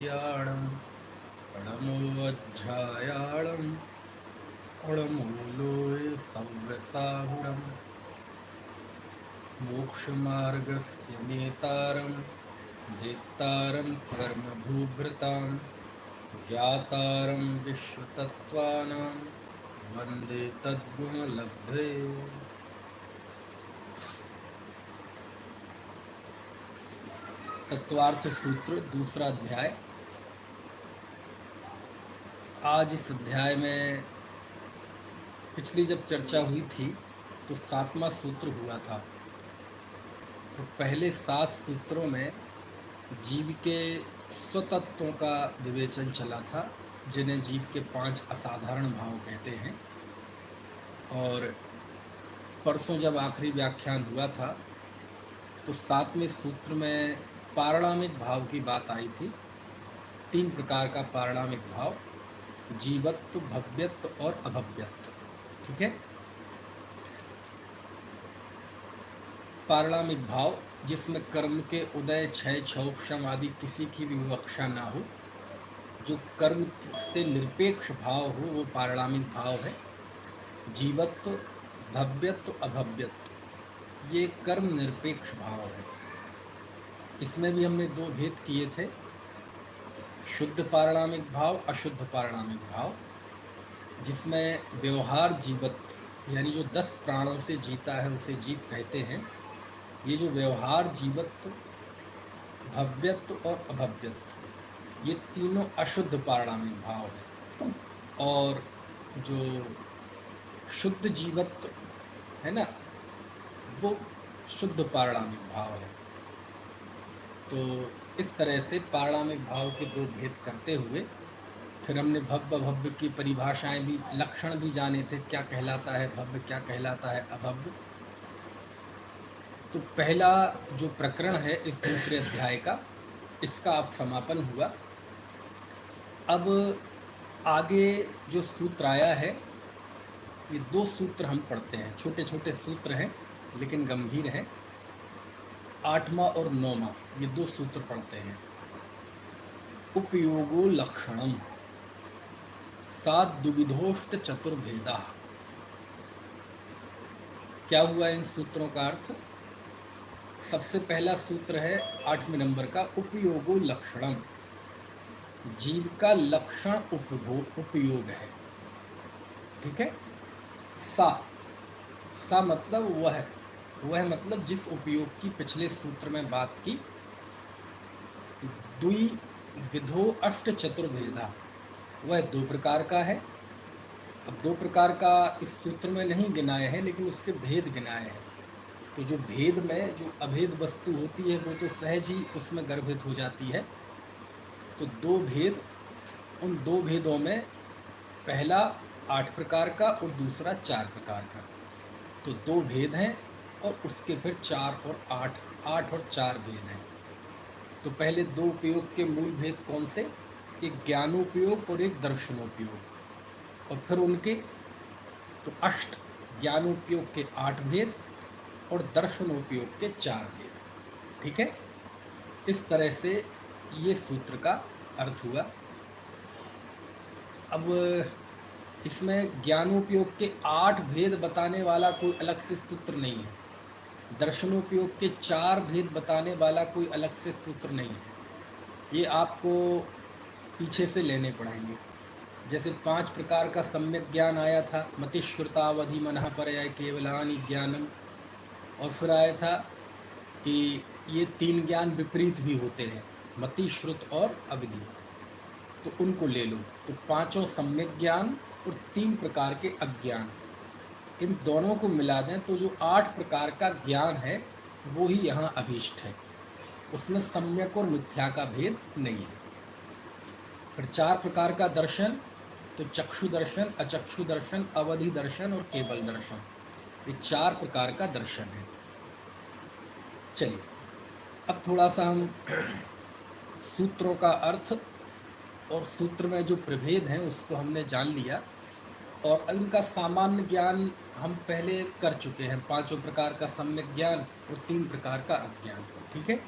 याणं पणमोऽध्यायाणं उळमूलोय सव्यसाहुरं मोक्षमार्गस्य नेतारं भेत्तारं कर्मभूभृतां ज्ञातारं विश्वतत्त्वानां वन्दे तद्गुणलब्धे। तत्वार्थ सूत्र दूसरा अध्याय। आज इस अध्याय में पिछली जब चर्चा हुई थी तो 7वां सूत्र हुआ था। तो पहले 7 सूत्रों में जीव के स्वतत्वों का विवेचन चला था, जिन्हें जीव के 5 असाधारण भाव कहते हैं। और परसों जब आखिरी व्याख्यान हुआ था तो 7वें सूत्र में पारणामिक भाव की बात आई थी। 3 प्रकार का पारणामिक भाव, जीवत्व, भव्यत्व और अभव्यत्व। ठीक है। पारणामिक भाव जिसमें कर्म के उदय, क्षय, क्षोभशम आदि किसी की भी विवक्षा ना हो, जो कर्म से निरपेक्ष भाव हो, वो पारणामिक भाव है। जीवत्व, भव्यत्व, अभव्यत्व ये कर्म निरपेक्ष भाव है। इसमें भी हमने 2 भेद किए थे, शुद्ध पारणामिक भाव, अशुद्ध पारणामिक भाव। जिसमें व्यवहार जीवत्व यानी जो 10 प्राणों से जीता है उसे जीव कहते हैं। ये जो व्यवहार जीवत्व, भव्यत्व और अभव्यत्व ये तीनों अशुद्ध पारणामिक भाव है। और जो शुद्ध जीवत्व है ना, वो शुद्ध पारणामिक भाव है। तो इस तरह से पारणामिक भाव के 2 भेद करते हुए फिर हमने भव्य अभव्य की परिभाषाएं भी, लक्षण भी जाने थे, क्या कहलाता है भव्य, क्या कहलाता है अभव्य। तो पहला जो प्रकरण है इस दूसरे अध्याय का, इसका अब समापन हुआ। अब आगे जो सूत्र आया है, ये 2 सूत्र हम पढ़ते हैं। छोटे छोटे सूत्र हैं लेकिन गंभीर हैं। 8वां और 9वां ये 2 सूत्र पढ़ते हैं। उपयोगो लक्षणम सात दुविधोष्ट चतुर्भेदा। क्या हुआ इन सूत्रों का अर्थ? सबसे पहला सूत्र है 8वें नंबर का, उपयोगो लक्षणम। जीव का लक्षण उपयोग है। ठीक है। सा मतलब वह मतलब जिस उपयोग की पिछले सूत्र में बात की। द्विविधो अष्ट चतुर्भेदा, वह 2 प्रकार का है। अब 2 प्रकार का इस सूत्र में नहीं गिनाए हैं, लेकिन उसके भेद गिनाए हैं। तो जो भेद में जो अभेद वस्तु होती है वो तो सहज ही उसमें गर्भित हो जाती है। तो 2 भेद, उन 2 भेदों में पहला 8 प्रकार का और दूसरा 4 प्रकार का। तो 2 भेद हैं और उसके फिर 4 और 8 और 4 भेद हैं। तो पहले 2 उपयोग के मूल भेद कौन से? एक ज्ञानोपयोग और एक दर्शनोपयोग। और फिर उनके तो अष्ट, ज्ञानोपयोग के 8 भेद और दर्शनोपयोग के 4 भेद। ठीक है। इस तरह से ये सूत्र का अर्थ हुआ। अब इसमें ज्ञानोपयोग के 8 भेद बताने वाला कोई अलग से सूत्र नहीं है। दर्शनोपयोग के 4 भेद बताने वाला कोई अलग से सूत्र नहीं है। ये आपको पीछे से लेने पड़ेंगे। जैसे 5 प्रकार का सम्यक ज्ञान आया था, मतिश्रुतावधि मनः परया केवलानि ज्ञानम। और फिर आया था कि ये 3 ज्ञान विपरीत भी होते हैं, मति, श्रुत और अविधि। तो उनको ले लो। तो 5 सम्यक ज्ञान और 3 प्रकार के अज्ञान, इन दोनों को मिला दें तो जो 8 प्रकार का ज्ञान है वो ही यहाँ अभीष्ट है। उसमें सम्यक और मिथ्या का भेद नहीं है। फिर 4 प्रकार का दर्शन, तो चक्षु दर्शन, अचक्षु दर्शन, अवधि दर्शन और केवल दर्शन, ये 4 प्रकार का दर्शन है। चलिए अब थोड़ा सा हम सूत्रों का अर्थ और सूत्र में जो प्रभेद हैं उसको हमने जान लिया। और इनका सामान्य ज्ञान हम पहले कर चुके हैं, 5 प्रकार का सम्यक ज्ञान और 3 प्रकार का अज्ञान। ठीक है।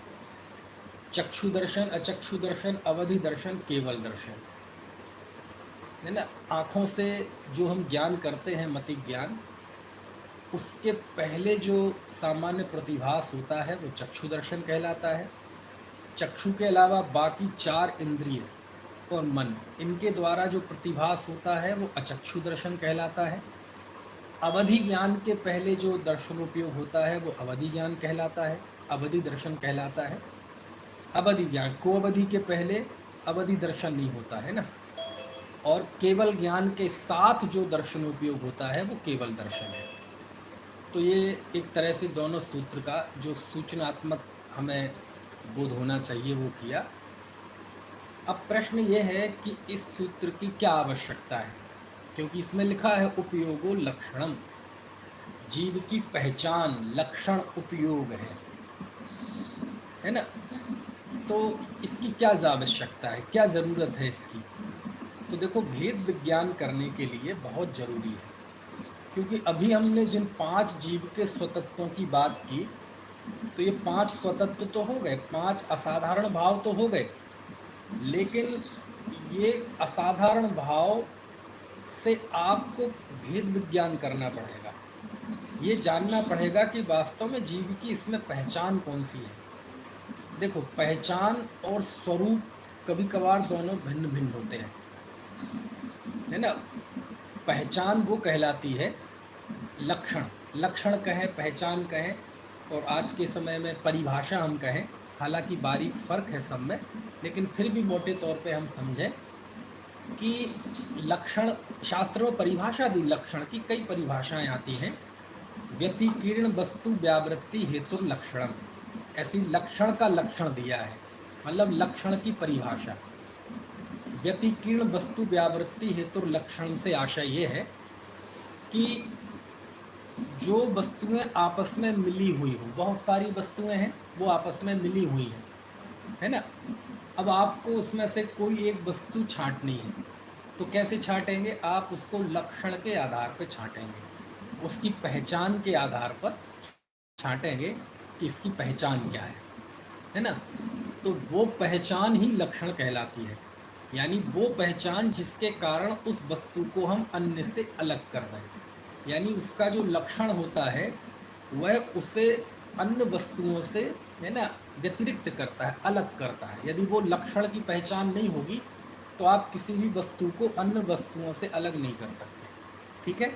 चक्षु दर्शन, अचक्षु दर्शन, अवधि दर्शन, केवल दर्शन, है ना। आँखों से जो हम ज्ञान करते हैं, मति ज्ञान, उसके पहले जो सामान्य प्रतिभास होता है वो चक्षु दर्शन कहलाता है। चक्षु के अलावा बाकी 4 इंद्रिय और मन, इनके द्वारा जो प्रतिभास होता है वो अचक्षु दर्शन कहलाता है। अवधि ज्ञान के पहले जो दर्शनोपयोग होता है वो अवधि ज्ञान कहलाता है, अवधि दर्शन कहलाता है। अवधि ज्ञान को अवधि के पहले अवधि दर्शन नहीं होता है ना। और केवल ज्ञान के साथ जो दर्शनोपयोग होता है वो केवल दर्शन है। तो ये एक तरह से दोनों सूत्र का जो सूचनात्मक हमें बोध होना चाहिए वो किया। अब प्रश्न ये है कि इस सूत्र की क्या आवश्यकता है, क्योंकि इसमें लिखा है उपयोगो लक्षणम, जीव की पहचान लक्षण उपयोग है ना। तो इसकी क्या आवश्यकता है, क्या ज़रूरत है इसकी? तो देखो, भेद विज्ञान करने के लिए बहुत ज़रूरी है, क्योंकि अभी हमने जिन 5 जीव के स्वतत्वों की बात की, तो ये 5 स्वतत्व तो हो गए, 5 असाधारण भाव तो हो गए, लेकिन ये असाधारण भाव से आपको भेद विज्ञान करना पड़ेगा। ये जानना पड़ेगा कि वास्तव में जीव की इसमें पहचान कौन सी है। देखो, पहचान और स्वरूप कभी कभार दोनों भिन्न भिन्न होते हैं, है ना। पहचान वो कहलाती है, लक्षण, लक्षण कहें, पहचान कहें, और आज के समय में परिभाषा हम कहें, हालांकि बारीक फ़र्क है सब में, लेकिन फिर भी मोटे तौर पे हम समझें कि लक्षण, शास्त्र में परिभाषा दी लक्षण की, कई परिभाषाएं आती हैं। व्यतिकीर्ण वस्तु व्यावृत्ति हेतु लक्षणम, ऐसी लक्षण का लक्षण दिया है, मतलब लक्षण की परिभाषा। व्यतिकीर्ण वस्तु व्यावृत्ति हेतु लक्षण से आशय ये है कि जो वस्तुएं आपस में मिली हुई हो, बहुत सारी वस्तुएं हैं वो आपस में मिली हुई हैं, है ना। अब आपको उसमें से कोई एक वस्तु छांटनी है, तो कैसे छांटेंगे? आप उसको लक्षण के आधार पर छांटेंगे, उसकी पहचान के आधार पर छांटेंगे कि इसकी पहचान क्या है ना। तो वो पहचान ही लक्षण कहलाती है, यानी वो पहचान जिसके कारण उस वस्तु को हम अन्य से अलग कर दें, यानी उसका जो लक्षण होता है वह उसे अन्य वस्तुओं से, है ना, व्यतिरिक्त करता है, अलग करता है। यदि वो लक्षण की पहचान नहीं होगी तो आप किसी भी वस्तु को अन्य वस्तुओं से अलग नहीं कर सकते, ठीक है।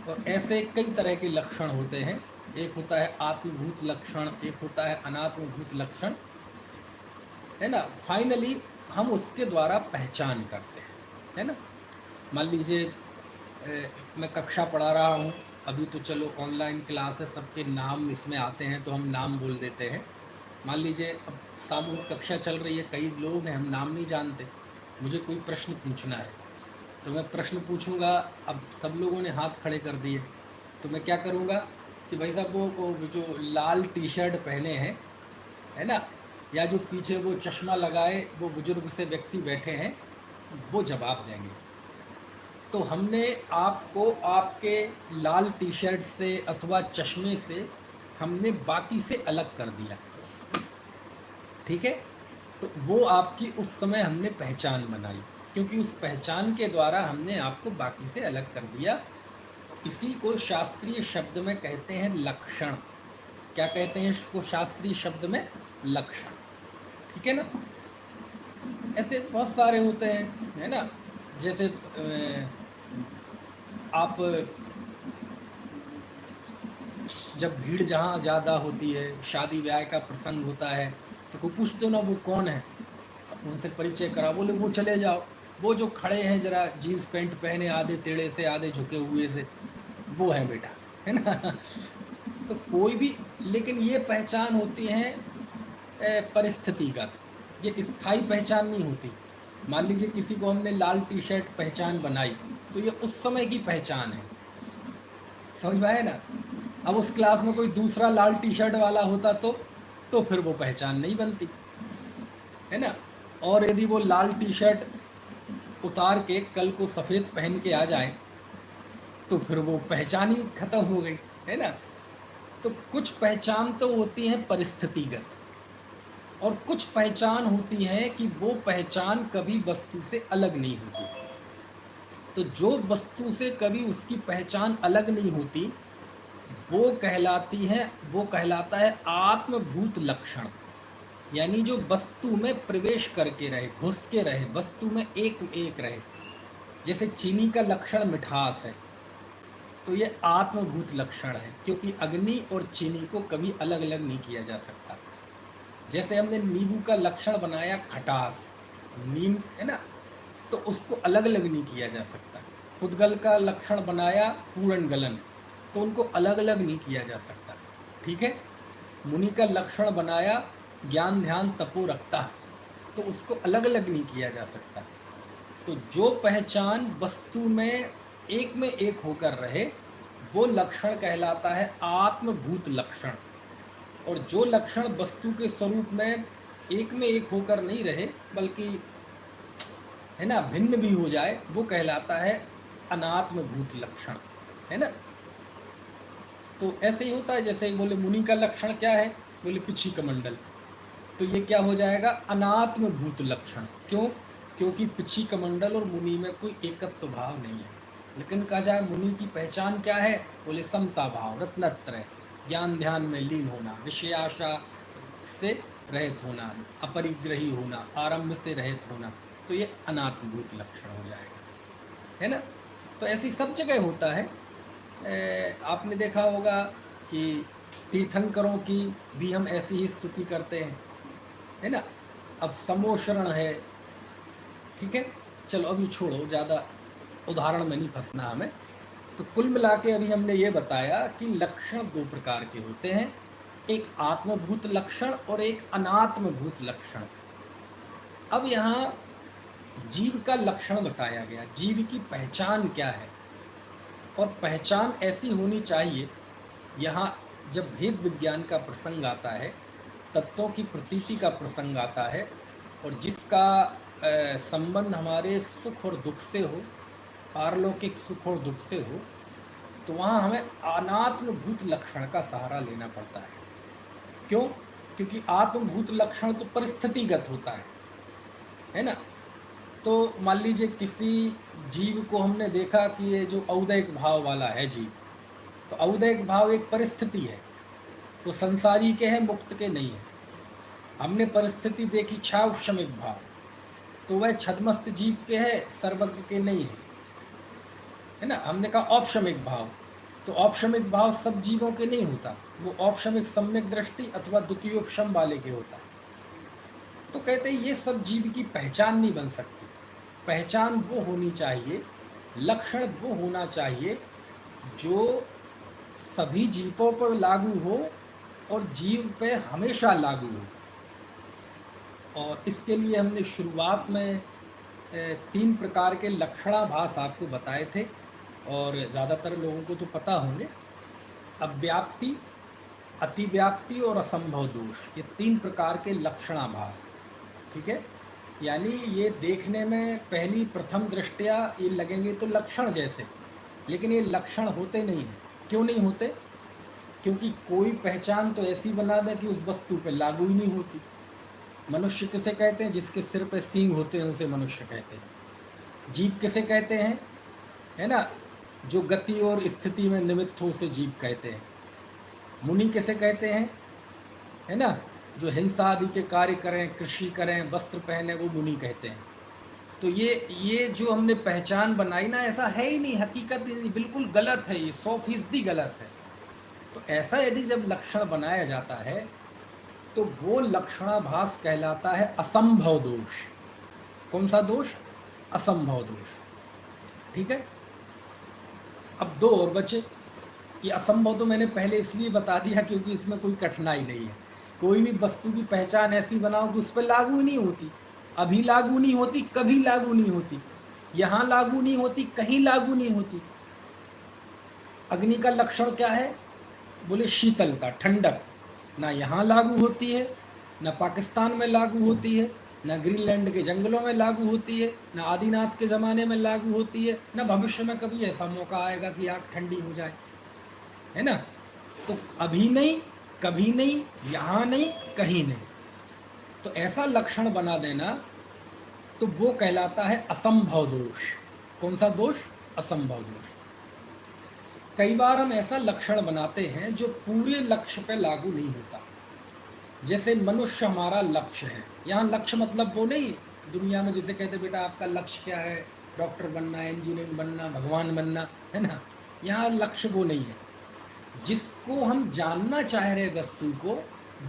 और ऐसे कई तरह के लक्षण होते हैं, एक होता है आत्मभूत लक्षण, एक होता है अनात्मभूत लक्षण, है ना। फाइनली हम उसके द्वारा पहचान करते हैं, है ना। मान लीजिए मैं कक्षा पढ़ा रहा हूँ, अभी तो चलो ऑनलाइन क्लास है, सबके नाम इसमें आते हैं तो हम नाम बोल देते हैं। मान लीजिए अब सामूहिक कक्षा चल रही है, कई लोग हैं, हम नाम नहीं जानते, मुझे कोई प्रश्न पूछना है, तो मैं प्रश्न पूछूंगा। अब सब लोगों ने हाथ खड़े कर दिए, तो मैं क्या करूँगा कि भाई साहब वो जो लाल टी शर्ट पहने हैं, है ना, या जो पीछे वो चश्मा लगाए वो बुजुर्ग से व्यक्ति बैठे हैं, वो जवाब देंगे। तो हमने आपको आपके लाल टी शर्ट से अथवा चश्मे से हमने बाकी से अलग कर दिया, ठीक है। तो वो आपकी उस समय हमने पहचान बनाई, क्योंकि उस पहचान के द्वारा हमने आपको बाकी से अलग कर दिया। इसी को शास्त्रीय शब्द में कहते हैं लक्षण। क्या कहते हैं इसको शास्त्रीय शब्द में? लक्षण, ठीक है ना। ऐसे बहुत सारे होते हैं, है ना। जैसे आप जब भीड़ जहाँ ज़्यादा होती है, शादी ब्याह का प्रसंग होता है, तो कोई पूछते हो ना वो कौन है, उनसे परिचय करा, बोले वो चले जाओ, वो जो खड़े हैं जरा जीन्स पैंट पहने, आधे टेढ़े से आधे झुके हुए से, वो है बेटा, है ना। तो कोई भी, लेकिन ये पहचान होती है परिस्थितिगत, ये स्थायी पहचान नहीं होती। मान लीजिए किसी को हमने लाल टी शर्ट पहचान बनाई, तो ये उस समय की पहचान है, समझ में आया ना। अब उस क्लास में कोई दूसरा लाल टी शर्ट वाला होता तो फिर वो पहचान नहीं बनती, है ना। और यदि वो लाल टी शर्ट उतार के कल को सफ़ेद पहन के आ जाए तो फिर वो पहचान ही खत्म हो गई, है ना। तो कुछ पहचान तो होती है परिस्थितिगत, और कुछ पहचान होती है कि वो पहचान कभी वस्तु से अलग नहीं होती। तो जो वस्तु से कभी उसकी पहचान अलग नहीं होती, वो कहलाता है आत्मभूत लक्षण। यानी जो वस्तु में प्रवेश करके रहे, घुस के रहे, वस्तु में एक रहे। जैसे चीनी का लक्षण मिठास है, तो ये आत्मभूत लक्षण है, क्योंकि अग्नि और चीनी को कभी अलग अलग नहीं किया जा सकता। जैसे हमने नींबू का लक्षण बनाया खटास, नीम है ना, तो उसको अलग अलग नहीं किया जा सकता। पुद्गल का लक्षण बनाया पूर्ण गलन, तो उनको अलग अलग नहीं किया जा सकता। ठीक है। मुनि का लक्षण बनाया ज्ञान ध्यान तपो रखता, तो उसको अलग अलग नहीं किया जा सकता। तो जो पहचान वस्तु में एक होकर रहे, वो लक्षण कहलाता है आत्मभूत लक्षण। और जो लक्षण वस्तु के स्वरूप में एक होकर नहीं रहे, बल्कि है ना भिन्न भी हो जाए, वो कहलाता है अनात्मभूत लक्षण, है ना। तो ऐसे ही होता है। जैसे बोले मुनि का लक्षण क्या है, बोले पिछी कमंडल, तो ये क्या हो जाएगा, अनात्मभूत लक्षण। क्यों? क्योंकि पिछी कमंडल और मुनि में कोई एकत्व भाव नहीं है। लेकिन कहा जाए मुनि की पहचान क्या है, बोले समता भाव, रत्नत्रय, ज्ञान ध्यान में लीन होना, विषयाशा से रहित होना, अपरिग्रही होना, आरंभ से रहित होना, तो ये अनात्मभूत लक्षण हो जाएगा, है ना। तो ऐसी सब जगह होता है। आपने देखा होगा कि तीर्थंकरों की भी हम ऐसी ही स्तुति करते हैं, है ना। अब समोशरण है, ठीक है। चलो अभी छोड़ो, ज़्यादा उदाहरण में नहीं फंसना हमें। तो कुल मिला के अभी हमने ये बताया कि लक्षण दो प्रकार के होते हैं, एक आत्मभूत लक्षण और एक अनात्मभूत लक्षण। अब यहाँ जीव का लक्षण बताया गया, जीव की पहचान क्या है, और पहचान ऐसी होनी चाहिए। यहाँ जब भेद विज्ञान का प्रसंग आता है, तत्वों की प्रतीति का प्रसंग आता है, और जिसका संबंध हमारे सुख और दुख से हो, पारलौकिक सुख और दुख से हो, तो वहाँ हमें अनात्मभूत लक्षण का सहारा लेना पड़ता है। क्यों? क्योंकि आत्मभूत लक्षण तो परिस्थितिगत होता है ना। तो मान लीजिए किसी जीव को हमने देखा कि ये जो औदैक भाव वाला है जीव, तो औदैक भाव एक परिस्थिति है, वो संसारी के हैं, मुक्त के नहीं है। हमने परिस्थिति देखी क्षावशमिक भाव, तो वह छद्मस्त जीव के है, सर्वज्ञ के नहीं है ना। हमने कहा औपशमिक भाव, तो औपशमिक भाव सब जीवों के नहीं होता, वो औपशमिक सम्यक दृष्टि अथवा द्वितीयोपशम वाले के होता है। तो कहते हैं ये सब जीव की पहचान नहीं बन सकती। पहचान वो होनी चाहिए, लक्षण वो होना चाहिए जो सभी जीवों पर लागू हो और जीव पे हमेशा लागू हो। और इसके लिए हमने शुरुआत में 3 प्रकार के लक्षणाभास आपको बताए थे, और ज़्यादातर लोगों को तो पता होंगे। अव्याप्ति, अतिव्याप्ति और असंभव दोष, ये 3 प्रकार के लक्षणाभास। ठीक है। यानी ये देखने में पहली प्रथम दृष्टया ये लगेंगे तो लक्षण जैसे, लेकिन ये लक्षण होते नहीं हैं। क्यों नहीं होते? क्योंकि कोई पहचान तो ऐसी बना दे कि उस वस्तु पे लागू ही नहीं होती। मनुष्य किसे कहते हैं? जिसके सिर पे सींग होते हैं उसे मनुष्य कहते हैं। जीव किसे कहते हैं? है ना, जो गति और स्थिति में निमित्त हो उसे जीव कहते हैं। मुनि किसे कहते हैं? है ना, जो हिंसा आदि के कार्य करें, कृषि करें, वस्त्र पहने, वो मुनि कहते हैं। तो ये जो हमने पहचान बनाई ना, ऐसा है ही नहीं, हकीकत ही नहीं, बिल्कुल गलत है, ये 100% गलत है। तो ऐसा यदि जब लक्षण बनाया जाता है तो वो लक्षणाभास कहलाता है असंभव दोष। कौन सा दोष? असंभव दोष। ठीक है। अब 2 और बचे। ये असंभव तो मैंने पहले इसलिए बता दिया क्योंकि इसमें कोई कठिनाई नहीं है। कोई भी वस्तु की पहचान ऐसी बनाओ कि उस पर लागू नहीं होती, अभी लागू नहीं होती, कभी लागू नहीं होती, यहाँ लागू नहीं होती, कहीं लागू नहीं होती। अग्नि का लक्षण क्या है? बोले शीतलता, ठंडक। ना यहाँ लागू होती है, ना पाकिस्तान में लागू होती है, ना ग्रीनलैंड के जंगलों में लागू होती है, ना आदिनाथ के ज़माने में लागू होती है, ना भविष्य में कभी ऐसा मौका आएगा कि आग ठंडी हो जाए, है ना। तो अभी नहीं, कभी नहीं, यहाँ नहीं, कहीं नहीं। तो ऐसा लक्षण बना देना तो वो कहलाता है असंभव दोष। कौन सा दोष? असंभव दोष। कई बार हम ऐसा लक्षण बनाते हैं जो पूरे लक्ष्य पे लागू नहीं होता। जैसे मनुष्य हमारा लक्ष्य है, यहाँ लक्ष्य मतलब वो नहीं दुनिया में जैसे कहते बेटा आपका लक्ष्य क्या है, डॉक्टर बनना, इंजीनियर बनना, भगवान बनना, है ना। यहाँ लक्ष्य वो नहीं है। जिसको हम जानना चाह रहे वस्तु को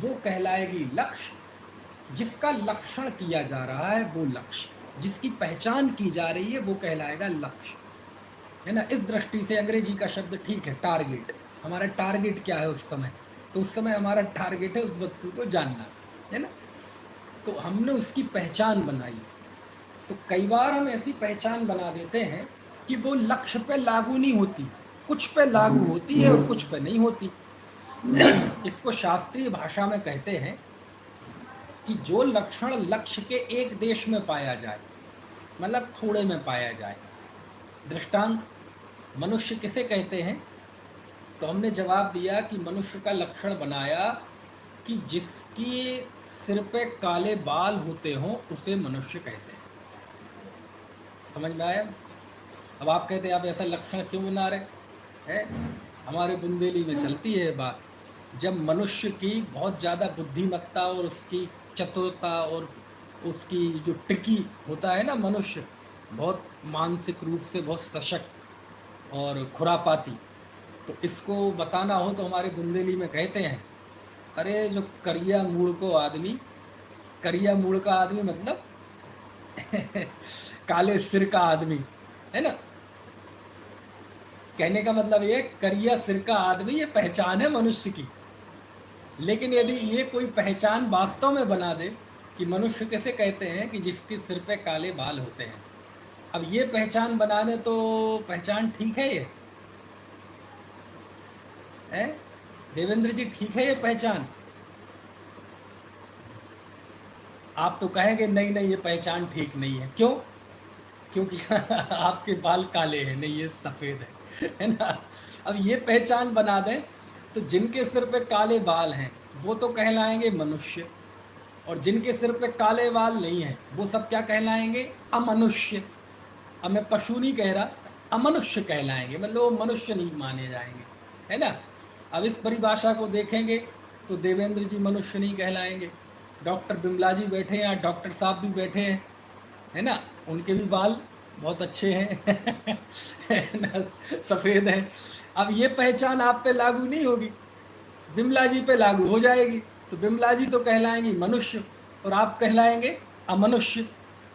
वो कहलाएगी लक्ष्य। जिसका लक्षण किया जा रहा है वो लक्ष्य, जिसकी पहचान की जा रही है वो कहलाएगा लक्ष्य, है ना। इस दृष्टि से अंग्रेजी का शब्द ठीक है, टारगेट। हमारा टारगेट क्या है उस समय? तो उस समय हमारा टारगेट है उस वस्तु को जानना, है ना। तो हमने उसकी पहचान बनाई। तो कई बार हम ऐसी पहचान बना देते हैं कि वो लक्ष्य पे लागू नहीं होती, कुछ पे लागू होती है और कुछ पे नहीं होती। इसको शास्त्रीय भाषा में कहते हैं कि जो लक्षण लक्ष्य के एक देश में पाया जाए, मतलब थोड़े में पाया जाए। दृष्टांत, मनुष्य किसे कहते हैं? तो हमने जवाब दिया कि मनुष्य का लक्षण बनाया कि जिसके सिर पे काले बाल होते हों उसे मनुष्य कहते हैं। समझ में आया? अब आप कहते हैं आप ऐसा लक्षण क्यों बना रहे हैं? हमारे बुंदेली में चलती है बात, जब मनुष्य की बहुत ज़्यादा बुद्धिमत्ता और उसकी चतुरता और उसकी जो ट्रिकी होता है ना, मनुष्य बहुत मानसिक रूप से बहुत सशक्त और खुरापाती, तो इसको बताना हो तो हमारे बुंदेली में कहते हैं, अरे जो करिया मूड़ को आदमी, करिया मूड़ का आदमी मतलब काले सिर का आदमी, है ना। कहने का मतलब ये करिया सिर का आदमी ये पहचान है मनुष्य की। लेकिन यदि ये कोई पहचान वास्तव में बना दे कि मनुष्य किसे कहते हैं कि जिसके सिर पे काले बाल होते हैं, अब ये पहचान बनाने तो पहचान ठीक है ये है देवेंद्र जी, ठीक है ये पहचान? आप तो कहेंगे नहीं नहीं ये पहचान ठीक नहीं है। क्यों? क्योंकि आपके बाल काले हैं, नहीं ये सफ़ेद है ना। अब ये पहचान बना दें तो जिनके सिर पे काले बाल हैं वो तो कहलाएंगे मनुष्य, और जिनके सिर पे काले बाल नहीं हैं वो सब क्या कहलाएंगे? अमनुष्य। अब मैं पशु नहीं कह रहा, अमनुष्य कहलाएंगे, मतलब वो मनुष्य नहीं माने जाएंगे, है ना। अब इस परिभाषा को देखेंगे तो देवेंद्र जी मनुष्य नहीं कहलाएंगे। डॉक्टर बिमला जी बैठे हैं, डॉक्टर साहब भी बैठे हैं, है ना, उनके भी बाल बहुत अच्छे हैं है ना, सफ़ेद हैं। अब ये पहचान आप पे लागू नहीं होगी, बिमला जी पे लागू हो जाएगी। तो बिमला जी तो कहलाएंगी मनुष्य और आप कहलाएंगे अमनुष्य।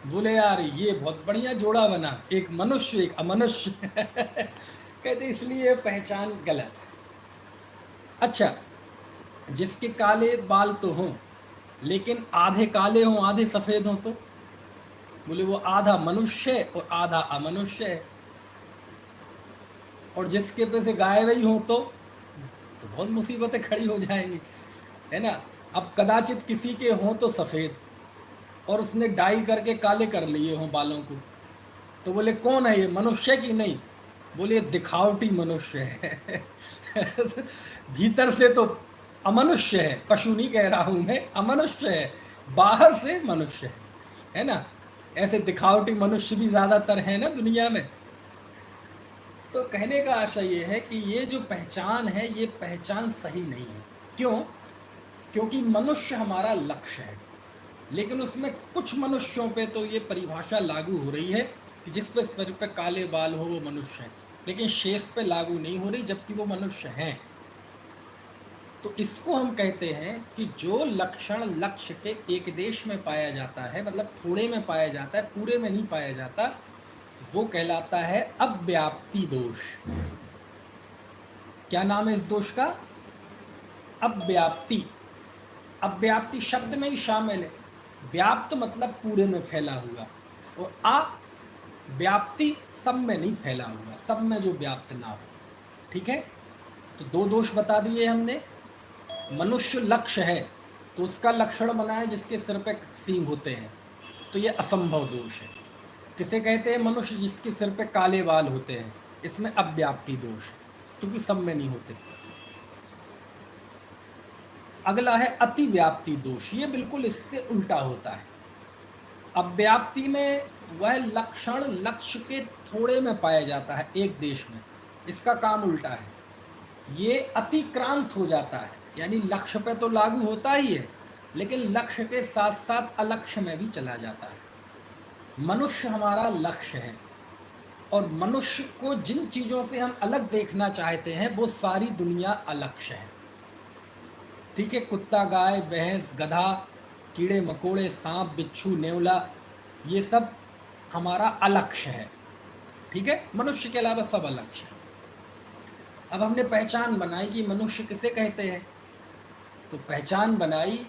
बोले यार ये बहुत बढ़िया जोड़ा बना, एक मनुष्य एक अमनुष्य कहते इसलिए ये पहचान गलत है। अच्छा, जिसके काले बाल तो हों लेकिन आधे काले हों आधे सफ़ेद हों, तो बोले वो आधा मनुष्य है और आधा अमनुष्य है। और जिसके पे से गायब ही हों तो बहुत मुसीबतें खड़ी हो जाएंगी, है ना। अब कदाचित किसी के हों तो सफ़ेद और उसने डाई करके काले कर लिए हों बालों को, तो बोले कौन है ये, मनुष्य की नहीं? बोले दिखावटी मनुष्य है भीतर से तो अमनुष्य है, पशु नहीं कह रहा हूँ मैं, अमनुष्य है, बाहर से मनुष्य है ना। ऐसे दिखावटी मनुष्य भी ज़्यादातर है ना दुनिया में। तो कहने का आशय ये है कि ये जो पहचान है ये पहचान सही नहीं है। क्यों? क्योंकि मनुष्य हमारा लक्ष्य है, लेकिन उसमें कुछ मनुष्यों पे तो ये परिभाषा लागू हो रही है कि जिस पे सिर पे काले बाल हो वो मनुष्य है, लेकिन शेष पे लागू नहीं हो रही जबकि वो मनुष्य हैं। तो इसको हम कहते हैं कि जो लक्षण लक्ष्य के एक देश में पाया जाता है, मतलब थोड़े में पाया जाता है, पूरे में नहीं पाया जाता, वो कहलाता है अव्याप्ति दोष। क्या नाम है इस दोष का? अव्याप्ति। अव्याप्ति शब्द में ही शामिल है। व्याप्त मतलब पूरे में फैला हुआ, और अव्याप्ति सब में नहीं फैला हुआ, सब में जो व्याप्त ना हो। ठीक है, तो दो दोष बता दिए हमने। मनुष्य लक्ष्य है तो उसका लक्षण बनाए जिसके सिर पे सींग होते हैं, तो ये असंभव दोष है। किसे कहते हैं? मनुष्य जिसके सिर पे काले बाल होते हैं, इसमें अव्याप्ति दोष है, क्योंकि सब में नहीं होते। अगला है अतिव्याप्ति दोष, ये बिल्कुल इससे उल्टा होता है। अव्याप्ति में वह लक्षण लक्ष्य के थोड़े में पाया जाता है एक देश में, इसका काम उल्टा है। ये अतिक्रांत हो जाता है, यानी लक्ष्य पे तो लागू होता ही है लेकिन लक्ष्य के साथ साथ अलक्ष्य में भी चला जाता है। मनुष्य हमारा लक्ष्य है और मनुष्य को जिन चीज़ों से हम अलग देखना चाहते हैं वो सारी दुनिया अलक्ष्य है। ठीक है, कुत्ता, गाय, भैंस, गधा, कीड़े मकोड़े, सांप, बिच्छू, नेवला, ये सब हमारा अलक्ष्य है। ठीक है, मनुष्य के अलावा सब अलक्ष्य है। अब हमने पहचान बनाई कि मनुष्य किसे कहते हैं, तो पहचान बनाई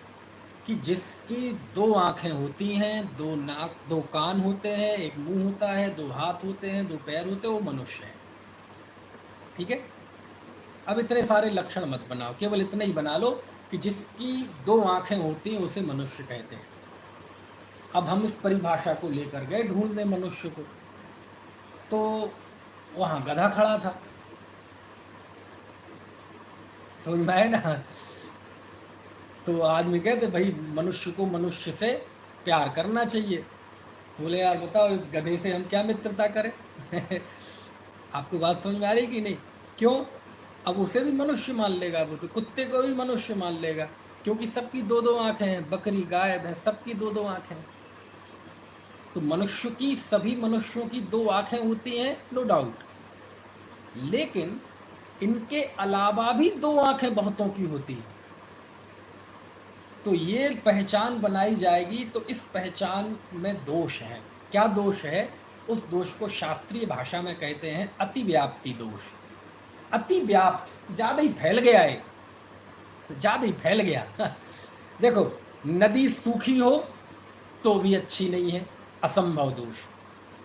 कि जिसकी दो आँखें होती हैं, दो नाक, दो कान होते हैं, एक मुंह होता है, दो हाथ होते हैं, दो पैर होते हैं, वो मनुष्य है। ठीक है, अब इतने सारे लक्षण मत बनाओ, केवल इतना ही बना लो कि जिसकी दो आँखें होती हैं उसे मनुष्य कहते हैं। अब हम इस परिभाषा को लेकर गए ढूंढने मनुष्य को, तो वहाँ गधा खड़ा था, समझ में आए ना। तो आदमी कहते भाई मनुष्य को मनुष्य से प्यार करना चाहिए। बोले यार बताओ इस गधे से हम क्या मित्रता करें। आपको बात समझ में आ रही कि नहीं? क्यों? अब उसे भी मनुष्य मान लेगा, वो तो कुत्ते को भी मनुष्य मान लेगा, क्योंकि सबकी दो दो आँखें हैं, बकरी, गाय, भैंस, सबकी दो दो आँखें हैं। तो मनुष्य की, सभी मनुष्यों की दो आँखें होती हैं, नो डाउट, लेकिन इनके अलावा भी दो आँखें बहुतों की होती हैं। तो ये पहचान बनाई जाएगी, तो इस पहचान में दोष है। क्या दोष है? उस दोष को शास्त्रीय भाषा में कहते हैं अतिव्याप्ति दोष। अतिव्याप्त, ज़्यादा ही फैल गया है, ज़्यादा ही फैल गया। देखो, नदी सूखी हो तो भी अच्छी नहीं है, असंभव दोष।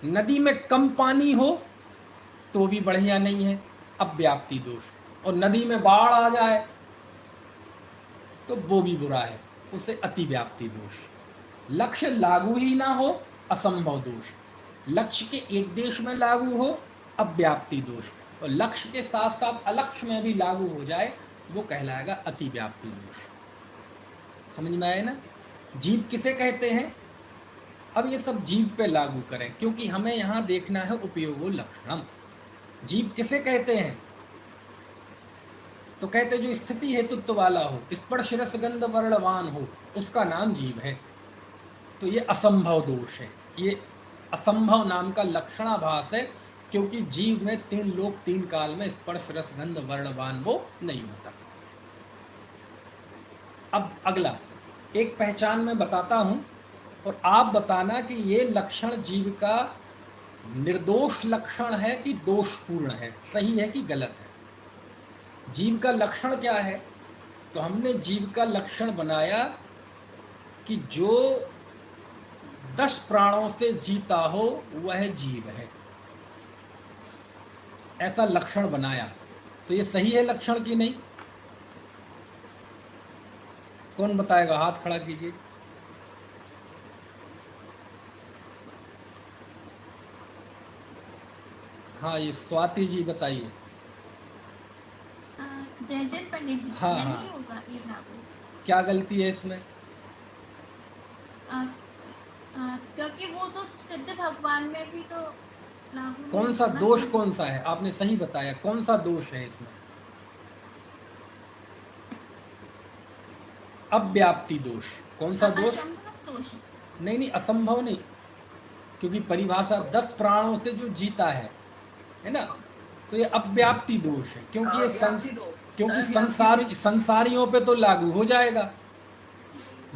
नदी में कम पानी हो तो भी बढ़िया नहीं है, अव्याप्ति दोष। और नदी में बाढ़ आ जाए तो वो भी बुरा है, उसे अतिव्याप्ति दोष। लक्ष्य लागू ही ना हो, असंभव दोष। लक्ष्य के एक देश में लागू हो, अव्याप्ति दोष। और लक्ष्य के साथ साथ अलक्ष्य में भी लागू हो जाए, वो कहलाएगा अतिव्याप्ति दोष। समझ में आए ना? जीव किसे कहते हैं? अब ये सब जीव पे लागू करें, क्योंकि हमें यहाँ देखना है उपयोगो लक्षणम। जीव किसे कहते हैं? तो कहते जो स्थिति हेतुत्व वाला हो, स्पर्श रस गंध वर्णवान हो, उसका नाम जीव है। तो ये असंभव दोष है, ये असंभव नाम का लक्षणाभास है, क्योंकि जीव में तीन लोक तीन काल में स्पर्श रस गंध वर्णवान वो नहीं होता। अब अगला एक पहचान मैं बताता हूँ और आप बताना कि ये लक्षण जीव का निर्दोष लक्षण है कि दोषपूर्ण है, सही है कि गलत है। जीव का लक्षण क्या है? तो हमने जीव का लक्षण बनाया कि जो 10 प्राणों से जीता हो वह जीव है, ऐसा लक्षण बनाया। तो ये सही है लक्षण कि नहीं? कौन बताएगा? हाथ खड़ा कीजिए। हाँ, ये स्वाति जी बताइए। पंडित जी, हाँ हाँ, होगा ये लागू। क्या गलती है इसमें? क्योंकि वो तो सिद्ध भगवान में भी तो लागू। कौन सा दोष कौन सा है? आपने सही बताया, कौन सा दोष है इसमें? अव्याप्ति दोष। कौन सा दोष? दोष नहीं नहीं, असंभव नहीं, क्योंकि परिभाषा 10 प्राणों से जो जीता है ना, तो ये अव्याप्ति दोष है, क्योंकि ये क्योंकि संसारियों पे तो लागू हो जाएगा,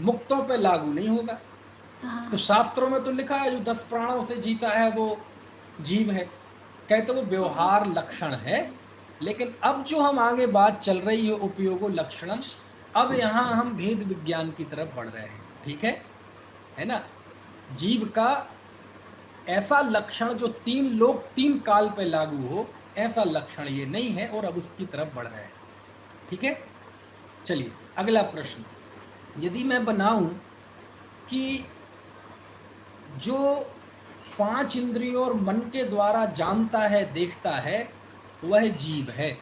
मुक्तों पे लागू नहीं होगा। तो शास्त्रों में तो लिखा है जो 10 प्राणों से जीता है वो जीव है, कहते वो व्यवहार लक्षण है। लेकिन अब जो हम आगे बात चल रही है उपयोगो लक्षणम, अब यहाँ हम भेद विज्ञान की तरफ बढ़ रहे हैं। ठीक है ना? जीव का ऐसा लक्षण जो 3 लोक 3 काल पे लागू हो, ऐसा लक्षण ये नहीं है, और अब उसकी तरफ बढ़ रहे हैं। ठीक है, चलिए अगला प्रश्न। यदि मैं बनाऊं कि जो 5 इंद्रियों और मन के द्वारा जानता है, देखता है, वह जीव है,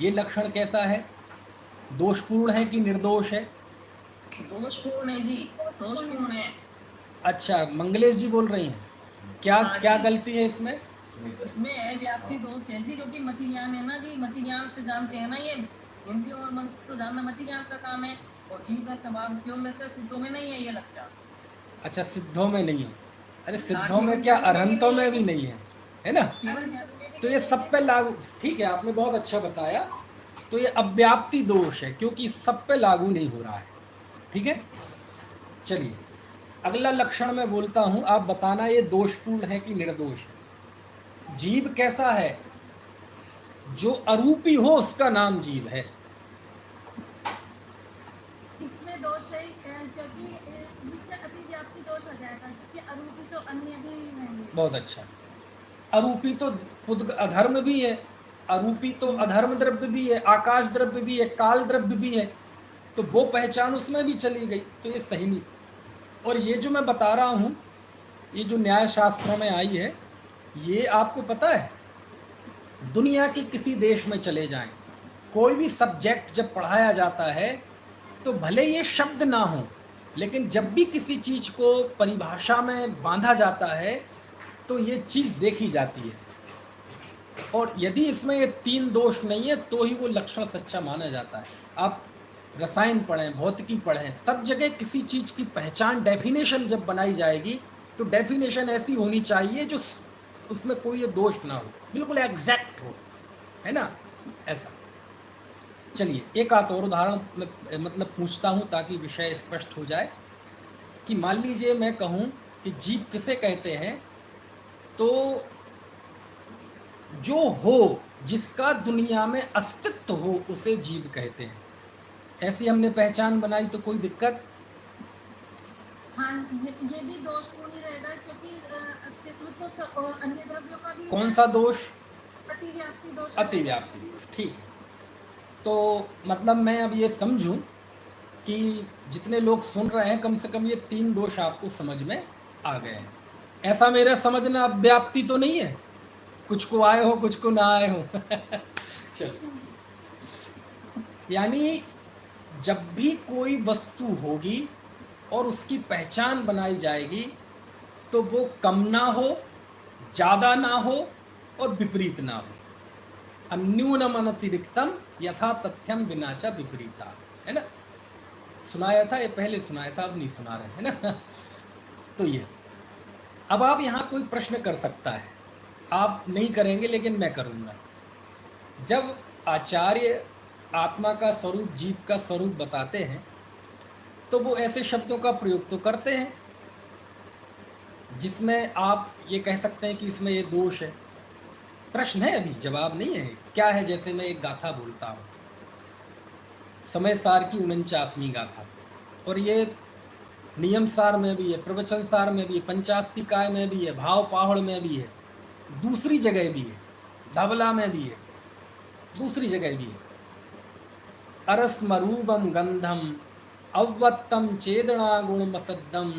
ये लक्षण कैसा है? दोषपूर्ण है कि निर्दोष है? दोषपूर्ण है जी, दोषपूर्ण है। अच्छा, मंगलेश जी बोल रही हैं, क्या हाँ क्या जी। गलती है इसमें? इसमें है व्याप्ति दोष है जी, क्योंकि मति ज्ञान है ना जी, मति ज्ञान से जानते हैं ना, ये इंद्रिय और मन को जानना मति ज्ञान का काम है, और जीव का स्वभाव उपयोग में से सिद्धों में नहीं है ये लक्षण। अच्छा, सिद्धों में नहीं है? अरे सिद्धों केवल में क्या, ज्ञानी में भी अरहंतों नहीं में है भी जी। नहीं है ना? केवल ज्ञानी में भी तो ये नहीं सब है। पे लागू, ठीक है, आपने बहुत अच्छा बताया। तो ये अव्याप्ति दोष है, क्योंकि सब पे लागू नहीं हो रहा है। ठीक है, चलिए अगला लक्षण मैं बोलता हूं, आप बताना ये दोषपूर्ण है कि निर्दोष है। जीव कैसा है? जो अरूपी हो उसका नाम जीव है। इसमें दोष है क्योंकि इसमें अतिव्याप्ति दोष हो जाएगा, क्योंकि अरूपी तो अन्य भी हैं। बहुत अच्छा। अरूपी तो पुद्ग अधर्म भी है, अरूपी तो अधर्म द्रव्य भी है, आकाश द्रव्य भी है, काल द्रव्य भी है, तो वो पहचान उसमें भी चली गई, तो ये सही नहीं। और ये जो मैं बता रहा हूँ, ये जो न्याय शास्त्रों में आई है, ये आपको पता है, दुनिया के किसी देश में चले जाएं, कोई भी सब्जेक्ट जब पढ़ाया जाता है तो भले ये शब्द ना हो, लेकिन जब भी किसी चीज़ को परिभाषा में बांधा जाता है तो ये चीज़ देखी जाती है, और यदि इसमें ये 3 दोष नहीं है तो ही वो लक्षण सच्चा माना जाता है। आप रसायन पढ़ें, भौतिकी पढ़ें, सब जगह किसी चीज़ की पहचान, डेफिनेशन जब बनाई जाएगी तो डेफिनेशन ऐसी होनी चाहिए जो उसमें कोई ये दोष ना हो, बिल्कुल एग्जैक्ट हो, है ना, ऐसा। चलिए एक आध और उदाहरण मतलब पूछता हूँ ताकि विषय स्पष्ट हो जाए। कि मान लीजिए मैं कहूँ कि जीव किसे कहते हैं, तो जो हो, जिसका दुनिया में अस्तित्व हो, उसे जीव कहते हैं। ऐसी हमने पहचान बनाई तो कोई दिक्कत? हाँ, ये भी दोषपूर्ण ही रहेगा, क्योंकि अस्तित्व तो अन्य द्रव्यों का भी कौन है। सा दोष? अतिव्याप्ति दोष। अतिव्याप्ति दोष, ठीक है। तो मतलब मैं अब ये समझूं कि जितने लोग सुन रहे हैं, कम से कम ये 3 दोष आपको समझ में आ गए हैं। ऐसा मेरा समझना अव्याप्ति तो नहीं है, कुछ को आए हो कुछ को ना आए हो। चलो, यानी जब भी कोई वस्तु होगी और उसकी पहचान बनाई जाएगी तो वो कम ना हो, ज़्यादा ना हो और विपरीत ना हो। अन्यूनम अनतिरिक्तम यथा तथ्यम बिना च विपरीता, है ना? सुनाया था, ये पहले सुनाया था, अब नहीं सुना रहे, है ना? तो ये अब आप यहाँ कोई प्रश्न कर सकता है, आप नहीं करेंगे लेकिन मैं करूँगा। जब आचार्य आत्मा का स्वरूप, जीव का स्वरूप बताते हैं तो वो ऐसे शब्दों का प्रयोग तो करते हैं जिसमें आप ये कह सकते हैं कि इसमें ये दोष है। प्रश्न है, अभी जवाब नहीं है। क्या है? जैसे मैं एक गाथा बोलता हूँ, समय सार की 49वीं गाथा, और ये नियम सार में भी है, प्रवचन सार में भी है, पंचास्तिकाय में भी है, भाव पाहड़ में भी है, दूसरी जगह भी है, धबला में भी है, दूसरी जगह भी है। अरस्मरूपम गंधम अव्वत्तम चेदना गुणमसद्दम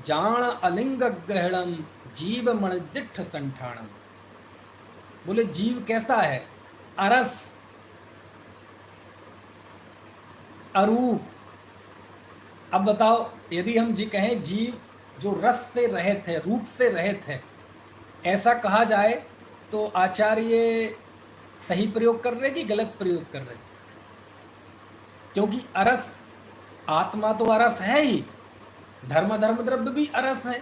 जान अलिंग ग्रहणम जीव मणिदिठ संठाणम। बोले जीव कैसा है? अरस, अरूप। अब बताओ, यदि हम जी कहें जीव जो रस से रहित है, रूप से रहित है, ऐसा कहा जाए तो आचार्य सही प्रयोग कर रहे कि गलत प्रयोग कर रहे? क्योंकि अरस, आत्मा तो अरस है ही, धर्म द्रव्य भी अरस है।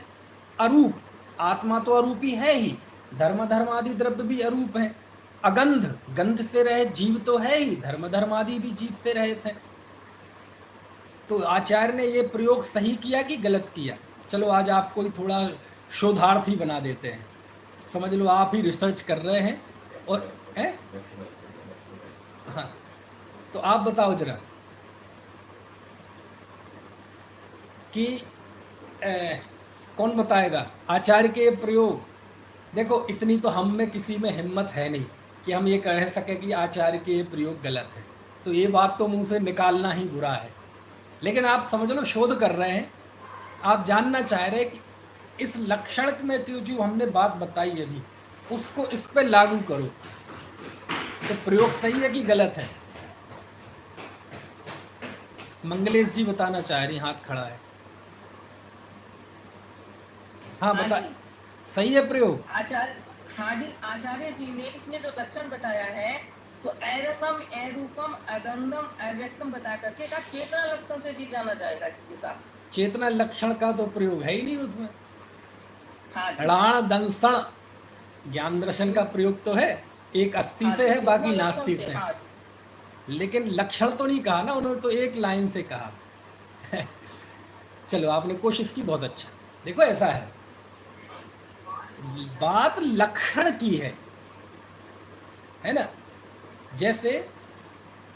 अरूप, आत्मा तो अरूपी है ही, धर्म आदि द्रव्य भी अरूप है। अगंध, गंध से रहित जीव तो है ही, धर्म आदि भी जीव से रहित है। तो आचार्य ने ये प्रयोग सही किया कि गलत किया? चलो आज आपको ही थोड़ा शोधार्थी बना देते हैं, समझ लो आप ही रिसर्च कर रहे हैं और है? हाँ, तो आप बताओ जरा कि कौन बताएगा आचार्य के प्रयोग? देखो, इतनी तो हम में किसी में हिम्मत है नहीं कि हम ये कह सके कि आचार्य के ये प्रयोग गलत है, तो ये बात तो मुंह से निकालना ही बुरा है। लेकिन आप समझ लो, शोध कर रहे हैं, आप जानना चाह रहे हैं कि इस लक्षण में जो हमने बात बताई अभी, उसको इस पर लागू करो तो प्रयोग सही है कि गलत है? मंगलेश जी बताना चाह रही, हाथ खड़ा है। हाँ हाँ बता, जी, सही है प्रयोग। आचार्य, हाँ जी, आचार्य जी ने इसमें जो लक्षण बताया है तो ऐरसम, एरूपम, अगंगम, अव्यक्तम बता करके का चेतना लक्षण से जीव जाना जाएगा इसके साथ। चेतना लक्षण का तो प्रयोग है ही नहीं उसमें। हाँ जी, ऋण दंसण ज्ञान दर्शन का प्रयोग तो है, एक अस्थि हाँ से जी, है, चेतना बाकी लक्षण नास्ति से, से है। हाँ। लेकिन लक्षण तो नहीं कहा ना उन्होंने, तो एक लाइन से कहा। चलो आपने कोशिश की, बहुत अच्छा। देखो ऐसा है, बात लक्षण की है ना। जैसे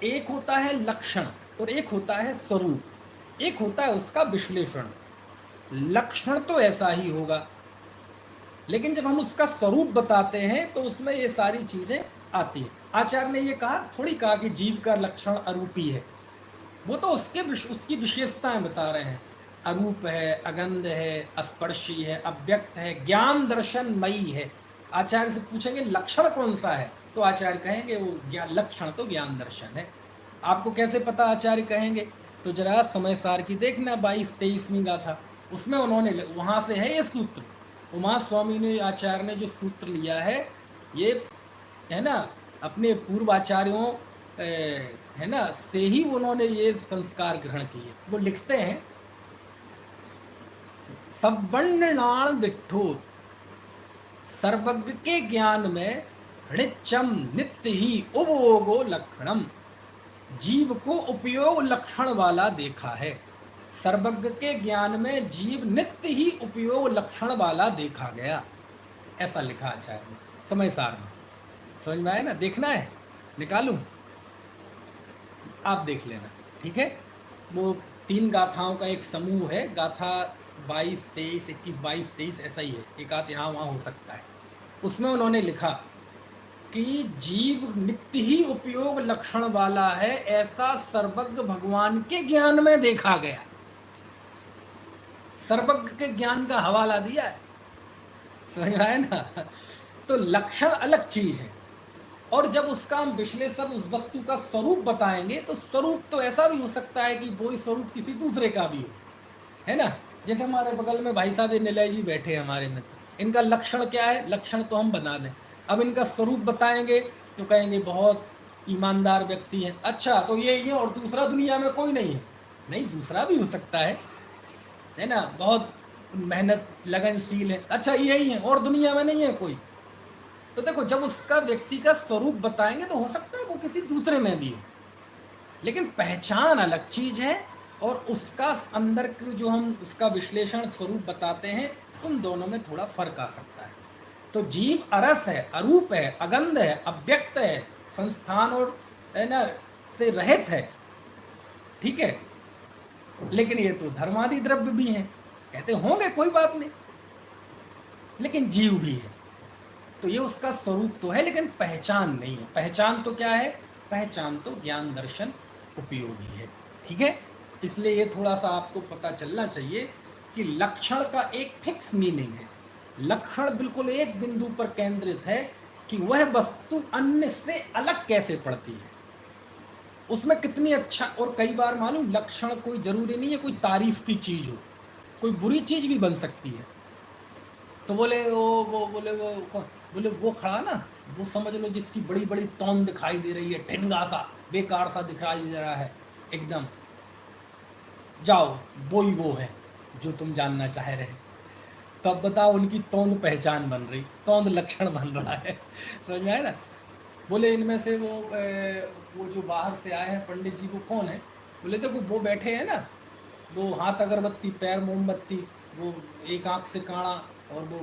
एक होता है लक्षण और एक होता है स्वरूप, एक होता है उसका विश्लेषण। लक्षण तो ऐसा ही होगा, लेकिन जब हम उसका स्वरूप बताते हैं तो उसमें ये सारी चीजें आती हैं। आचार्य ने ये कहा, थोड़ी कहा कि जीव का लक्षण अरूपी है, वो तो उसकी विशेषताएं बता रहे हैं। अरूप है, अगंध है, स्पर्शी है, अव्यक्त है, ज्ञान दर्शन मयी है। आचार्य से पूछेंगे लक्षण कौन सा है, तो आचार्य कहेंगे वो लक्षण तो ज्ञान दर्शन है। आपको कैसे पता आचार्य कहेंगे, तो जरा समय सार की देखना 22-23वीं गाथा, उसमें उन्होंने वहां से है ये सूत्र। उमा स्वामी ने, आचार्य ने जो सूत्र लिया है ये, है ना, अपने पूर्वाचार्यों है ना से ही उन्होंने ये संस्कार ग्रहण किए। वो लिखते हैं, सवर्णाण दिठो, सर्वज्ञ के ज्ञान में ऋचम नित्य ही उपयोगो लक्षणम, जीव को उपयोग लक्षण वाला देखा है। सर्वज्ञ के ज्ञान में जीव नित्य ही उपयोग लक्षण वाला देखा गया, ऐसा लिखा आचार्य ने समय सार में। समझ में आया ना, देखना है, निकालूं, आप देख लेना, ठीक है। वो 3 गाथाओं का एक समूह है, गाथा 22, 23, 21, 22, 23 ऐसा ही है, एक आध यहाँ वहाँ हो सकता है। उसमें उन्होंने लिखा कि जीव नित्य ही उपयोग लक्षण वाला है, ऐसा सर्वज्ञ भगवान के ज्ञान में देखा गया। सर्वज्ञ के ज्ञान का हवाला दिया है, समझ में आया ना। तो लक्षण अलग चीज है, और जब उसका हम विश्लेषण, उस वस्तु का स्वरूप बताएंगे, तो स्वरूप तो ऐसा भी हो सकता है कि वो स्वरूप किसी दूसरे का भी हो, है ना। जैसे हमारे बगल में भाई साहब निलय जी बैठे हैं, हमारे मित्र, इनका लक्षण क्या है, लक्षण तो हम बता दें, अब इनका स्वरूप बताएंगे तो कहेंगे बहुत ईमानदार व्यक्ति हैं। अच्छा, तो ये है और दूसरा दुनिया में कोई नहीं है? नहीं, दूसरा भी हो सकता है ना, बहुत मेहनत लगनशील है, अच्छा यही है और दुनिया में नहीं है कोई। तो देखो, जब उसका व्यक्ति का स्वरूप बताएंगे तो हो सकता है वो किसी दूसरे में भी हो, लेकिन पहचान अलग चीज है, और उसका अंदर की जो हम उसका विश्लेषण स्वरूप बताते हैं, उन दोनों में थोड़ा फर्क आ सकता है। तो जीव अरस है, अरूप है, अगंध है, अव्यक्त है, संस्थान और है ना से रहित है, ठीक है। लेकिन ये तो धर्मादि द्रव्य भी हैं, कहते होंगे कोई बात नहीं, लेकिन जीव भी है। तो ये उसका स्वरूप तो है, लेकिन पहचान नहीं है। पहचान तो क्या है, पहचान तो ज्ञान दर्शन उपयोगी है, ठीक है। इसलिए ये थोड़ा सा आपको पता चलना चाहिए कि लक्षण का एक फिक्स मीनिंग है। लक्षण बिल्कुल एक बिंदु पर केंद्रित है कि वह वस्तु अन्य से अलग कैसे पड़ती है, उसमें कितनी अच्छा। और कई बार मालूम, लक्षण कोई जरूरी नहीं है कोई तारीफ की चीज हो, कोई बुरी चीज भी बन सकती है। तो बोले वो खड़ा ना, वो समझ लो जिसकी बड़ी बड़ी तौन दिखाई दे रही है, ठिंगा सा, बेकार सा दिखाई दे रहा है एकदम, जाओ वो है जो तुम जानना चाह रहे। तब बताओ, उनकी तौंद पहचान बन रही, तौंद लक्षण बन रहा है, समझ में आया ना। बोले इनमें से वो जो बाहर से आए हैं पंडित जी, वो कौन है? बोले देखो वो बैठे हैं ना, वो हाथ अगरबत्ती, पैर मोमबत्ती, वो एक आंख से काड़ा, और वो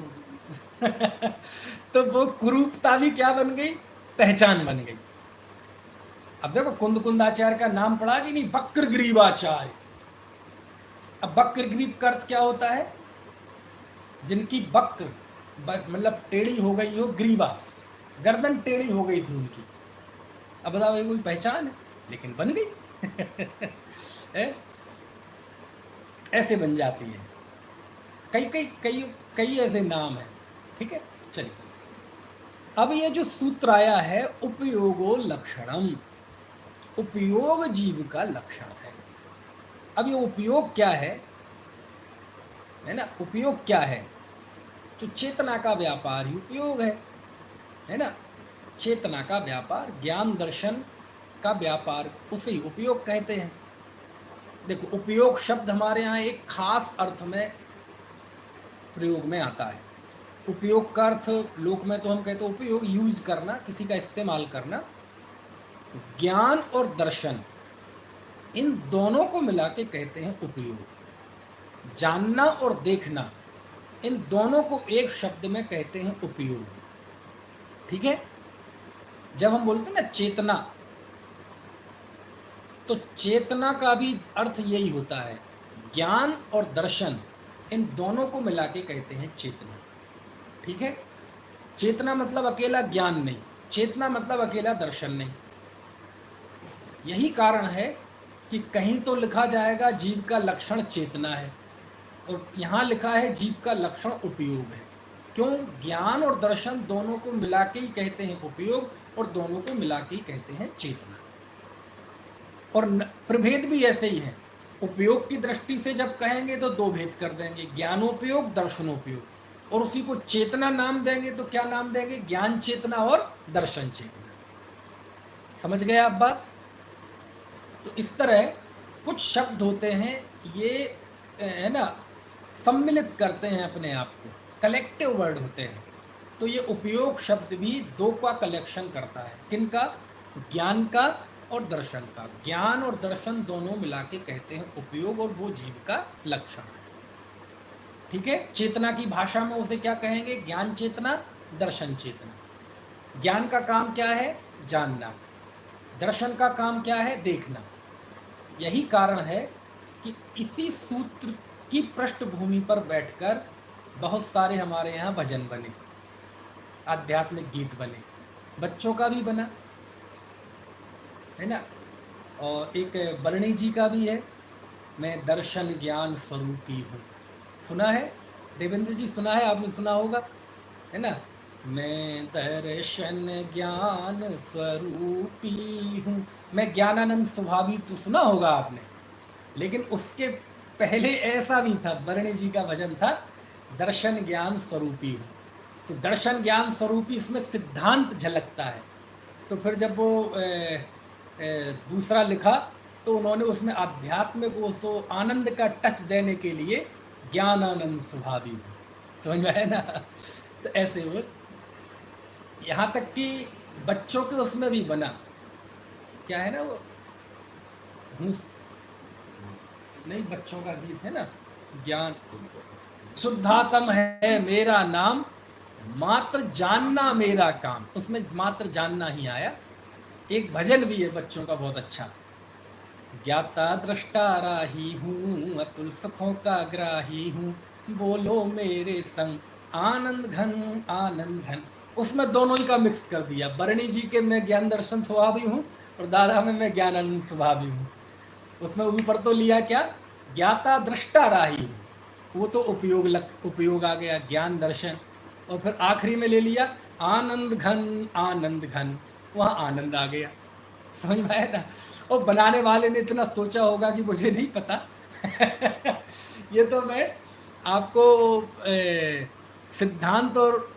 तो वो कुरूपता भी क्या बन गई, पहचान बन गई। अब देखो, कुंदकुंदाचार्य का नाम पड़ा कि नहीं, वक्रग्रीवाचार्य। अब वक्रग्रीव का अर्थ क्या होता है, जिनकी वक्र मतलब टेढ़ी हो गई हो, ग्रीवा गर्दन टेढ़ी हो गई थी उनकी। अब बताओ, ये कोई पहचान है? लेकिन बन गई। ऐसे बन जाती है, कई कई कई कई ऐसे नाम हैं, ठीक है। चलिए, अब ये जो सूत्र आया है, उपयोगो लक्षणम, उपयोग जीव का लक्षण है। अब ये उपयोग क्या है ना, उपयोग क्या है? जो चेतना का व्यापार ही उपयोग है ना, चेतना का व्यापार, ज्ञान दर्शन का व्यापार, उसे ही उपयोग कहते हैं। देखो, उपयोग शब्द हमारे यहाँ एक खास अर्थ में प्रयोग में आता है। उपयोग का अर्थ लोक में तो हम कहते हैं उपयोग, यूज करना, किसी का इस्तेमाल करना। ज्ञान और दर्शन, इन दोनों को मिला के कहते हैं उपयोग। जानना और देखना, इन दोनों को एक शब्द में कहते हैं उपयोग। ठीक है? जब हम बोलते हैं ना चेतना, तो चेतना का भी अर्थ यही होता है। ज्ञान और दर्शन, इन दोनों को मिला के कहते हैं चेतना। ठीक है? चेतना मतलब अकेला ज्ञान नहीं, चेतना मतलब अकेला दर्शन नहीं। यही कारण है कि कहीं तो लिखा जाएगा जीव का लक्षण चेतना है, और यहाँ लिखा है जीव का लक्षण उपयोग है। क्यों? ज्ञान और दर्शन दोनों को मिला के ही कहते हैं उपयोग, और दोनों को मिला के ही कहते हैं चेतना। और प्रभेद भी ऐसे ही है। उपयोग की दृष्टि से जब कहेंगे तो दो भेद कर देंगे, ज्ञानोपयोग, दर्शनोपयोग। और उसी को चेतना नाम देंगे तो क्या नाम देंगे? ज्ञान चेतना और दर्शन चेतना। समझ गए आप बात? तो इस तरह कुछ शब्द होते हैं, ये है ना, सम्मिलित करते हैं अपने आप को, कलेक्टिव वर्ड होते हैं। तो ये उपयोग शब्द भी दो का कलेक्शन करता है। किनका? ज्ञान का और दर्शन का। ज्ञान और दर्शन दोनों मिला के कहते हैं उपयोग, और वो जीव का लक्षण है। ठीक है? चेतना की भाषा में उसे क्या कहेंगे? ज्ञान चेतना, दर्शन चेतना। ज्ञान का काम क्या है? जानना। दर्शन का काम क्या है? देखना। यही कारण है कि इसी सूत्र की पृष्ठभूमि पर बैठकर बहुत सारे हमारे यहाँ भजन बने, आध्यात्मिक गीत बने, बच्चों का भी बना है ना, और एक बरणी जी का भी है, मैं दर्शन ज्ञान स्वरूपी हूँ। सुना है देवेंद्र जी? सुना है, आपने सुना होगा, है ना, मैं दर्शन ज्ञान स्वरूपी हूँ। मैं ज्ञानानंद स्वभावी, तो सुना होगा आपने। लेकिन उसके पहले ऐसा भी था, बरणी जी का भजन था, दर्शन ज्ञान स्वरूपी हूँ। तो दर्शन ज्ञान स्वरूपी, इसमें सिद्धांत झलकता है। तो फिर जब वो दूसरा लिखा तो उन्होंने उसमें आध्यात्म को, तो आनंद का टच देने के लिए ज्ञानानंद स्वभावी हूँ। समझ में है ना? तो ऐसे वो यहाँ तक कि बच्चों के उसमें भी बना, क्या है ना वो, नहीं, बच्चों का गीत है ना, ज्ञान शुद्धात्म है मेरा नाम, मात्र जानना मेरा काम। उसमें मात्र जानना ही आया। एक भजन भी है बच्चों का बहुत अच्छा, ज्ञाता दृष्टा राही हूँ, अतुल सुखों का ग्राही हूँ, बोलो मेरे संग आनंद घन आनंद घन। उसमें दोनों ही का मिक्स कर दिया। बरणी जी के मैं ज्ञान दर्शन स्वभावी हूँ, और दादा में मैं ज्ञानानंद स्वभावी हूँ। उसमें ऊपर तो लिया क्या? ज्ञाता दृष्टा राही, वो तो उपयोग आ गया, ज्ञान दर्शन। और फिर आखिरी में ले लिया आनंद घन, वहाँ आनंद आ गया। समझ में आया ना? और बनाने वाले ने इतना सोचा होगा कि मुझे नहीं पता ये तो मैं आपको सिद्धांत, और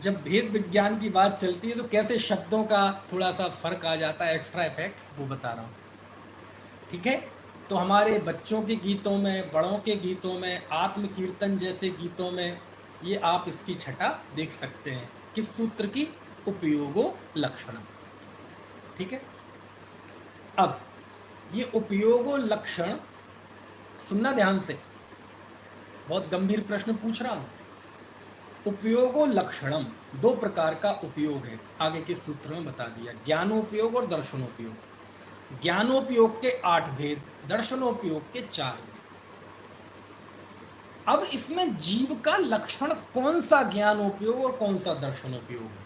जब भेद विज्ञान की बात चलती है तो कैसे शब्दों का थोड़ा सा फर्क आ जाता है, एक्स्ट्रा इफेक्ट्स, वो बता रहा हूँ। ठीक है? तो हमारे बच्चों के गीतों में, बड़ों के गीतों में, आत्म कीर्तन जैसे गीतों में ये आप इसकी छटा देख सकते हैं। किस सूत्र की? उपयोगो लक्षणम। ठीक है? अब ये उपयोगो लक्षण, सुनना ध्यान से, बहुत गंभीर प्रश्न पूछ रहा हूँ। उपयोगो लक्षणम, दो प्रकार का उपयोग है, आगे के सूत्र में बता दिया, ज्ञानोपयोग और दर्शनोपयोग। ज्ञानोपयोग के 8 भेद, दर्शनोपयोग के 4 भेद। अब इसमें जीव का लक्षण कौन सा ज्ञानोपयोग और कौन सा दर्शनोपयोग है?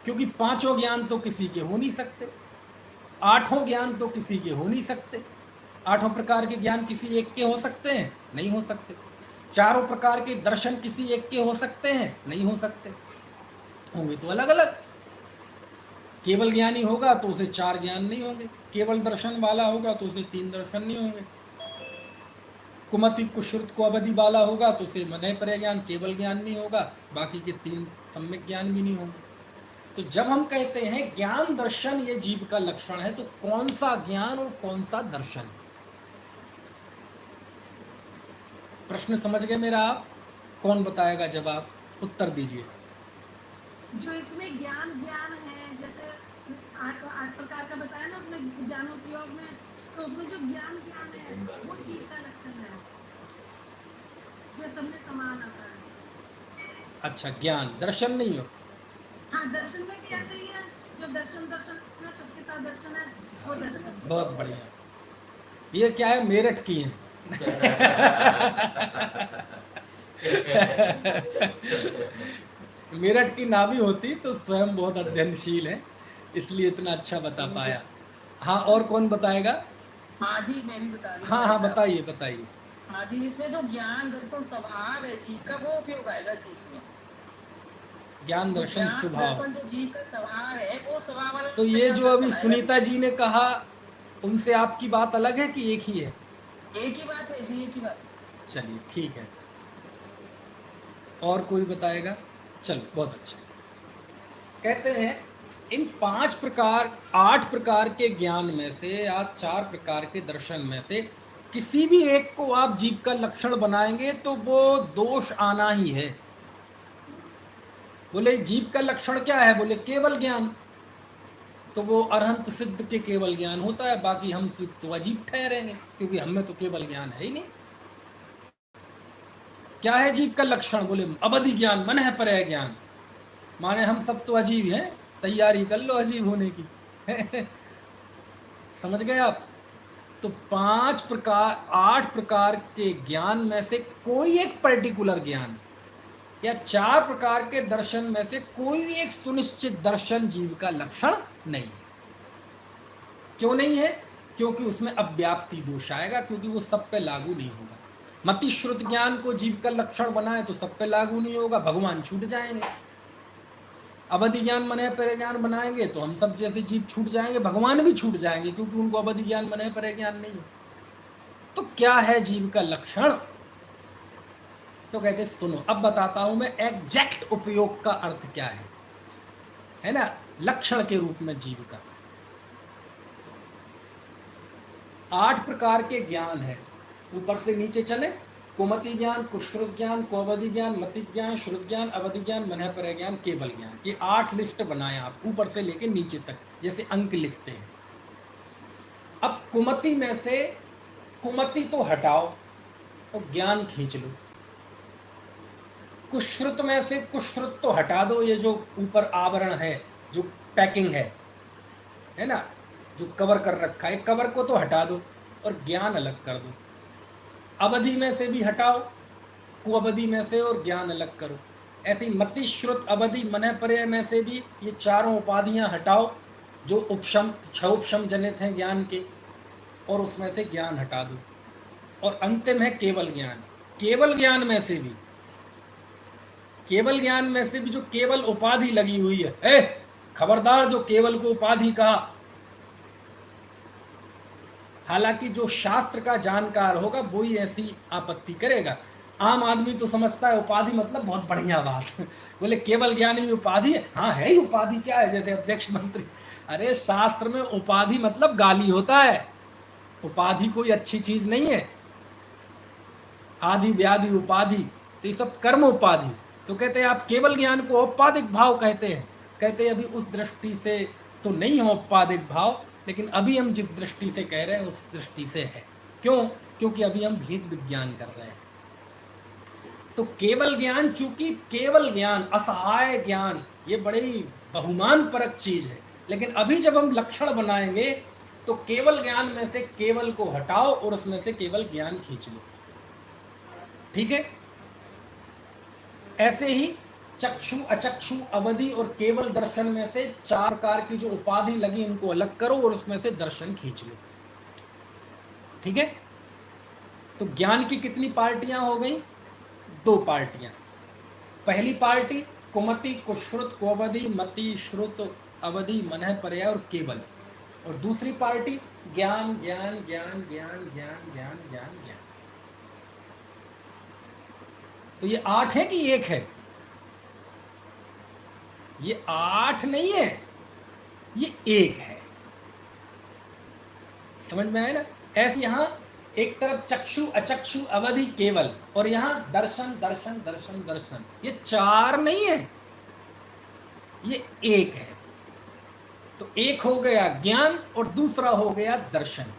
क्योंकि 5 ज्ञान तो किसी के हो नहीं सकते, 8 ज्ञान तो किसी के हो नहीं सकते। 8 प्रकार के ज्ञान किसी एक के हो सकते हैं? नहीं हो सकते। 4 प्रकार के दर्शन किसी एक के हो सकते हैं? नहीं हो सकते। होंगे तो अलग अलग। केवल ज्ञानी होगा तो उसे 4 ज्ञान नहीं होंगे, केवल दर्शन वाला होगा तो उसे 3 दर्शन नहीं होंगे। कुमति कुश्रुत को अवधि वाला होगा तो उसे मनय पर ज्ञान केवल ज्ञान नहीं होगा, बाकी के 3 सम्यक ज्ञान भी नहीं होंगे। तो जब हम कहते हैं ज्ञान दर्शन ये जीव का लक्षण है, तो कौन सा ज्ञान और कौन सा दर्शन? प्रश्न समझ गए मेरा आप? कौन बताएगा जवाब? उत्तर दीजिए। जो इसमें ज्ञान है, जैसे 8 प्रकार का बताया ना उसमें ज्ञानोपयोग में, तो उसमें जो ज्ञान है वो जीव का लक्षण है, जो सब में समान आता है। अच्छा, ज्ञान दर्शन नहीं हो? हाँ, दर्शन में क्या चाहिए? जो दर्शन ना सबके साथ दर्शन है वो दर्शन। बहुत बढ़िया। ये क्या है? मेरठ की है। मेरठ की ना भी होती तो स्वयं बहुत अध्ययनशील है, इसलिए इतना अच्छा बता पाया। हाँ, और कौन बताएगा? हाँ जी, मैं भी बता रही हूँ। हाँ हाँ, बताइए बताइए। हाँ जी, इसमें जो ज्ञान दर्शन स्वभाव है जीव का, वो उपयोग आएगा जी इसमें। ज्ञान दर्शन स्वभाव, दर्शन जो जीव का स्वभाव है वो स्वभाव वाला। तो ये जो अभी सुनीता जी ने कहा, उनसे आपकी बात अलग है कि एक ही है? एक ही बात है जी, एक ही बात। चलिए ठीक है, और कोई बताएगा? चलो, बहुत अच्छा। कहते हैं इन 8 प्रकार के ज्ञान में से या 4 प्रकार के दर्शन में से किसी भी एक को आप जीव का लक्षण बनाएंगे तो वो दोष आना ही है। बोले जीव का लक्षण क्या है? बोले केवल ज्ञान। तो वो अरहंत सिद्ध के केवल ज्ञान होता है, बाकी हम सिद्ध तो अजीब ठहरेंगे, क्योंकि हमें तो केवल ज्ञान है ही नहीं। क्या है जीव का लक्षण? बोले अवधि ज्ञान, मन है पर ज्ञान। माने हम सब तो अजीब हैं, तैयारी कर लो अजीब होने की। समझ गए आप? तो 8 प्रकार के ज्ञान में से कोई एक पर्टिकुलर ज्ञान या 4 प्रकार के दर्शन में से कोई भी एक सुनिश्चित दर्शन जीव का लक्षण नहीं है। क्यों नहीं है? क्योंकि उसमें अव्याप्ति दोष आएगा, क्योंकि वो सब पे लागू नहीं होगा। मति श्रुत ज्ञान को जीव का लक्षण बनाए तो सब पे लागू नहीं होगा, भगवान छूट जाएंगे। अवधि ज्ञान मनय पर ज्ञान बनाएंगे तो हम सब जैसे जीव छूट जाएंगे, भगवान भी छूट जाएंगे, क्योंकि उनको अवधि ज्ञान मनय पर ज्ञान नहीं है। तो क्या है जीव का लक्षण? तो कहते सुनो, अब बताता हूं मैं एग्जैक्ट उपयोग का अर्थ क्या है ना, लक्षण के रूप में जीव का। 8 प्रकार के ज्ञान है, ऊपर से नीचे चले। कुमति ज्ञान, कुश्रुत ज्ञान, कोवधि ज्ञान, मति ज्ञान, श्रुत ज्ञान, अवधि ज्ञान, मनः पर ज्ञान, केवल ज्ञान। ये 8 लिस्ट बनाए आप, ऊपर से लेके नीचे तक, जैसे अंक लिखते हैं। अब कुमति में से कुमति तो हटाओ और ज्ञान खींच लो। कुश्रुत में से कुश्रुत तो हटा दो, ये जो ऊपर आवरण है, जो पैकिंग है ना, जो कवर कर रखा है, कवर को तो हटा दो और ज्ञान अलग कर दो। अवधि में से भी हटाओ, कुअवधि में से, और ज्ञान अलग करो। ऐसे ही मति श्रुत अवधि मनः पर्यय में से भी ये चारों उपाधियां हटाओ जो उपशम 6 उपशम जनित हैं ज्ञान के, और उसमें से ज्ञान हटा दो। और अंतिम है केवल ज्ञान। केवल ज्ञान में से भी, केवल ज्ञान में से भी जो केवल उपाधि लगी हुई है, खबरदार जो केवल को उपाधि कहा। हालांकि जो शास्त्र का जानकार होगा वो ही ऐसी आपत्ति करेगा। आम आदमी तो समझता है उपाधि मतलब बहुत बढ़िया बात। बोले केवल ज्ञान ही उपाधि है? हाँ है ही। उपाधि क्या है? जैसे अध्यक्ष मंत्री। अरे शास्त्र में उपाधि मतलब गाली होता है, उपाधि कोई अच्छी चीज नहीं है। आदि व्याधि उपाधि, तो ये सब कर्म उपाधि। तो कहते हैं आप केवल ज्ञान को औपाधिक भाव कहते हैं। कहते हैं अभी उस दृष्टि से तो नहीं है औपाधिक भाव, लेकिन अभी हम जिस दृष्टि से कह रहे हैं उस दृष्टि से है। क्यों? क्योंकि अभी हम भेद विज्ञान कर रहे हैं। तो केवल ज्ञान, चूंकि केवल ज्ञान, असहाय ज्ञान, ये बड़ी बहुमान परक चीज है। लेकिन अभी जब हम लक्षण बनाएंगे तो केवल ज्ञान में से केवल को हटाओ और उसमें से केवल ज्ञान खींच लो। ठीक है? ऐसे ही चक्षु, अचक्षु, अवधि और केवल दर्शन में से 4 प्रकार की जो उपाधि लगी इनको अलग करो और उसमें से दर्शन खींच लो। ठीक है? तो ज्ञान की कितनी पार्टियां हो गई? 2 पार्टियां। पहली पार्टी कुमति, कुश्रुत, कोवधि, मति, श्रुत, अवधि, मनः पर्याय और केवल। और दूसरी पार्टी ज्ञान ज्ञान ज्ञान ज्ञान ज्ञान ज्ञान ज्ञान ज्ञान। तो ये 8 है कि 1 है? ये 8 नहीं है, ये 1 है। समझ में आया ना? ऐसे यहां एक तरफ चक्षु, अचक्षु, अवधि, केवल, और यहां दर्शन दर्शन दर्शन दर्शन। ये 4 नहीं है, ये 1 है। तो एक हो गया ज्ञान और दूसरा हो गया दर्शन।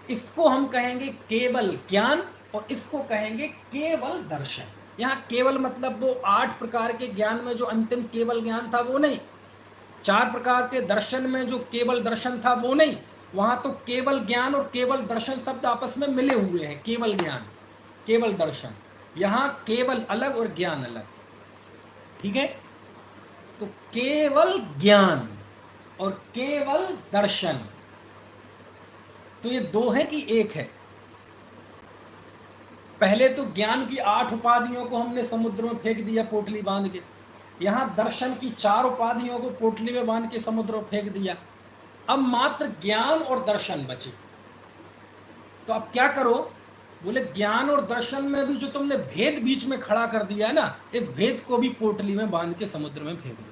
इसको हम कहेंगे केवल ज्ञान और इसको कहेंगे केवल दर्शन। यहाँ केवल मतलब वो 8 प्रकार के ज्ञान में जो अंतिम केवल ज्ञान था वो नहीं, 4 प्रकार के दर्शन में जो केवल दर्शन था वो नहीं। वहाँ तो केवल ज्ञान और केवल दर्शन शब्द आपस में मिले हुए हैं, केवल ज्ञान केवल दर्शन। यहाँ केवल अलग और ज्ञान अलग, ठीक है? तो केवल ज्ञान और केवल दर्शन, तो ये 2 है कि 1 है? पहले तो ज्ञान की 8 उपाधियों को हमने समुद्र में फेंक दिया पोटली बांध के, यहां दर्शन की 4 उपाधियों को पोटली में बांध के समुद्र में फेंक दिया। अब मात्र ज्ञान और दर्शन बचे, तो अब क्या करो? बोले ज्ञान और दर्शन में भी जो तुमने भेद बीच में खड़ा कर दिया है ना, इस भेद को भी पोटली में बांध के समुद्र में फेंक दो।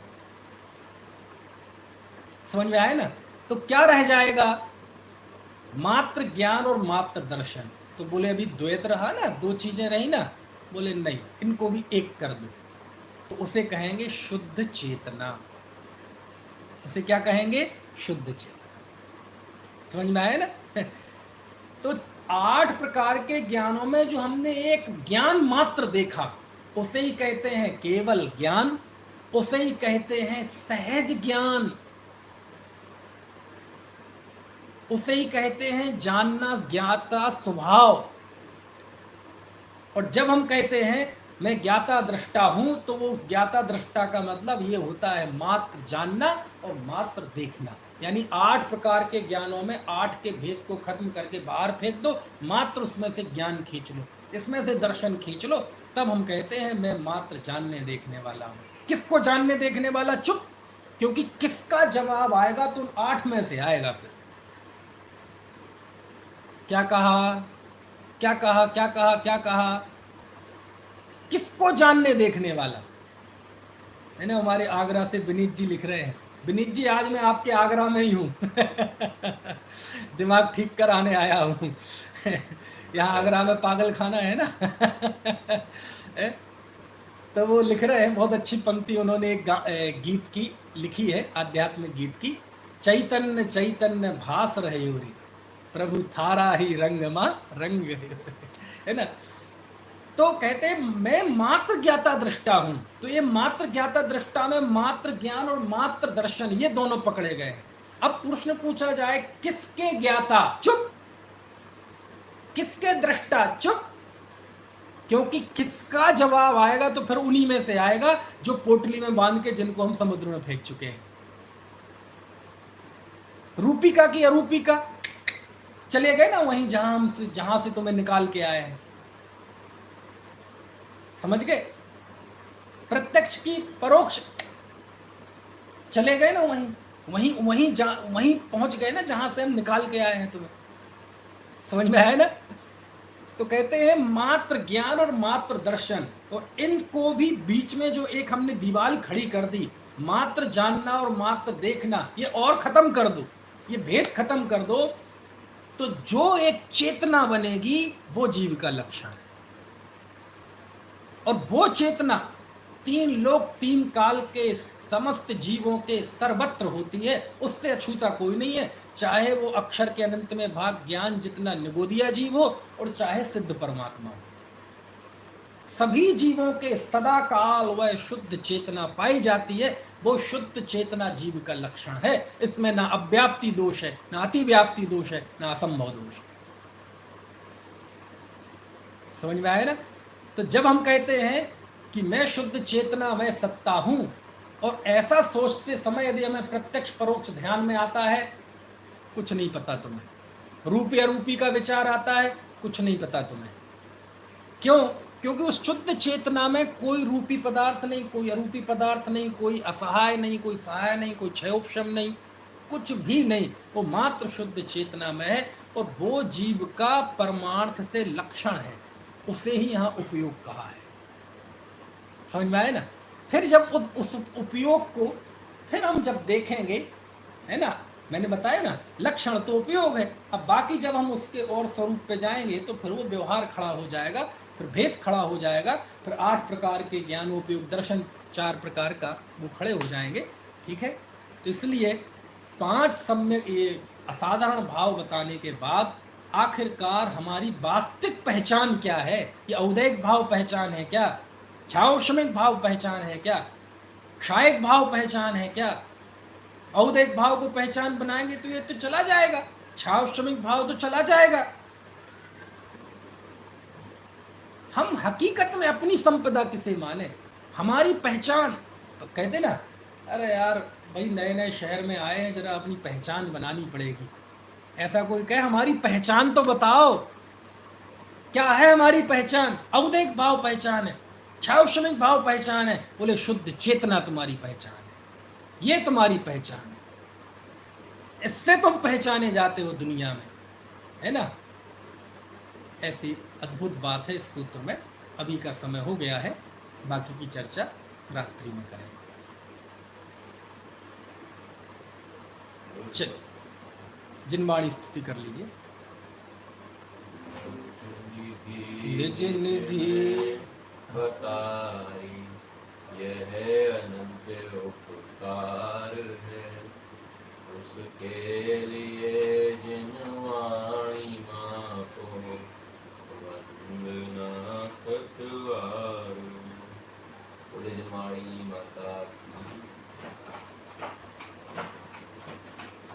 समझ में आया ना? तो क्या रह जाएगा? मात्र ज्ञान और मात्र दर्शन। तो बोले अभी द्वैत रहा ना, 2 चीजें रही ना। बोले नहीं, इनको भी एक कर दो, तो उसे कहेंगे शुद्ध चेतना। उसे क्या कहेंगे? शुद्ध चेतना। समझ में आया ना? तो 8 प्रकार के ज्ञानों में जो हमने एक ज्ञान मात्र देखा, उसे ही कहते हैं केवल ज्ञान, उसे ही कहते हैं सहज ज्ञान, उसे ही कहते हैं जानना ज्ञाता स्वभाव। और जब हम कहते हैं मैं ज्ञाता दृष्टा हूं, तो वो उस ज्ञाता दृष्टा का मतलब ये होता है मात्र जानना और मात्र देखना। यानी 8 प्रकार के ज्ञानों में 8 के भेद को खत्म करके बाहर फेंक दो, मात्र उसमें से ज्ञान खींच लो, इसमें से दर्शन खींच लो, तब हम कहते हैं मैं मात्र जानने देखने वाला हूं। किसको जानने देखने वाला? चुप, क्योंकि किसका जवाब आएगा तो उन 8 में से आएगा। फिर क्या कहा, क्या कहा, क्या कहा, क्या कहा? किसको जानने देखने वाला है ना? हमारे आगरा से विनीत जी लिख रहे हैं, विनीत जी आज मैं आपके आगरा में ही हूँ दिमाग ठीक कराने आया हूँ यहाँ आगरा में पागल खाना है ना तो वो लिख रहे हैं, बहुत अच्छी पंक्ति उन्होंने एक गीत की लिखी है, आध्यात्मिक गीत की। चैतन्य चैतन्य भास रहे उरी, प्रभु थारा ही रंग मां रंग है ना। तो कहते हैं मैं मात्र ज्ञाता दृष्टा हूं। तो ये मात्र ज्ञाता दृष्टा में मात्र ज्ञान और मात्र दर्शन, ये दोनों पकड़े गए हैं। अब प्रश्न पूछा जाए किसके ज्ञाता? चुप। किसके दृष्टा? चुप। क्योंकि किसका जवाब आएगा तो फिर उन्हीं में से आएगा जो पोटली में बांध के जिनको हम समुद्र में फेंक चुके हैं। रूपिका की अरूपिका चले गए ना वहीं जहां से तुम्हें निकाल के आए हैं। समझ गए? प्रत्यक्ष की परोक्ष चले गए ना वहीं पहुंच गए ना जहां से हम निकाल के आए हैं तुम्हें। समझ में आया ना? तो कहते हैं मात्र ज्ञान और मात्र दर्शन, और इनको भी बीच में जो एक हमने दीवार खड़ी कर दी, मात्र जानना और मात्र देखना, ये और खत्म कर दो, ये भेद खत्म कर दो, तो जो एक चेतना बनेगी वो जीव का लक्षण है। और वो चेतना 3 लोक 3 काल के समस्त जीवों के सर्वत्र होती है, उससे अछूता कोई नहीं है। चाहे वो अक्षर के अनंत में भाग ज्ञान जितना निगोदिया जीव हो और चाहे सिद्ध परमात्मा हो, सभी जीवों के सदा काल वह शुद्ध चेतना पाई जाती है। वो शुद्ध चेतना जीव का लक्षण है। इसमें ना अव्याप्ति दोष है, ना अतिव्याप्ति दोष है, ना असंभव दोष है। समझ में आया ना? तो जब हम कहते हैं कि मैं शुद्ध चेतना, मैं सत्ता हूं, और ऐसा सोचते समय यदि हमें प्रत्यक्ष परोक्ष ध्यान में आता है, कुछ नहीं पता तुम्हें। रूपी अरूपी का विचार आता है, कुछ नहीं पता तुम्हें। क्यों? क्योंकि उस शुद्ध चेतना में कोई रूपी पदार्थ नहीं, कोई अरूपी पदार्थ नहीं, कोई असहाय नहीं, कोई सहाय नहीं, कोई क्षयोपशम नहीं, कुछ भी नहीं। वो मात्र शुद्ध चेतना में है, और वो जीव का परमार्थ से लक्षण है, उसे ही यहाँ उपयोग कहा है। समझ में आया ना। फिर जब उस उपयोग को फिर हम जब देखेंगे, है ना, मैंने बताया ना, लक्षण तो उपयोग है, अब बाकी जब हम उसके और स्वरूप पे जाएंगे तो फिर वो व्यवहार खड़ा हो जाएगा, फिर भेद खड़ा हो जाएगा, फिर 8 प्रकार के ज्ञानोपयोग दर्शन 4 प्रकार का वो खड़े हो जाएंगे। ठीक है, तो इसलिए 5 सम्यक ये असाधारण भाव बताने के बाद आखिरकार हमारी वास्तविक पहचान क्या है? ये औदैहिक भाव पहचान है क्या? छावशमिक भाव पहचान है क्या? क्षायिक भाव पहचान है क्या? औदैहिक भाव को पहचान बनाएंगे तो ये तो चला जाएगा, छावशमिक भाव तो चला जाएगा। हम हकीकत में अपनी संपदा किसे माने? हमारी पहचान तो कहते ना, अरे यार भाई नए नए शहर में आए हैं, जरा अपनी पहचान बनानी पड़ेगी। ऐसा कोई कहे हमारी पहचान तो बताओ, क्या है हमारी पहचान? औदैहिक भाव पहचान है, छावशमिक भाव पहचान है। बोले शुद्ध चेतना तुम्हारी पहचान है, ये तुम्हारी पहचान है, इससे तुम पहचाने जाते हो दुनिया में, है ना। ऐसी अद्भुत बात है इस सूत्र में। अभी का समय हो गया है, बाकी की चर्चा रात्रि में करेंगे। चलो जिनवाणी स्तुति कर लीजिए। निज निधि बताई यह अनंत उपकार है, उसके लिए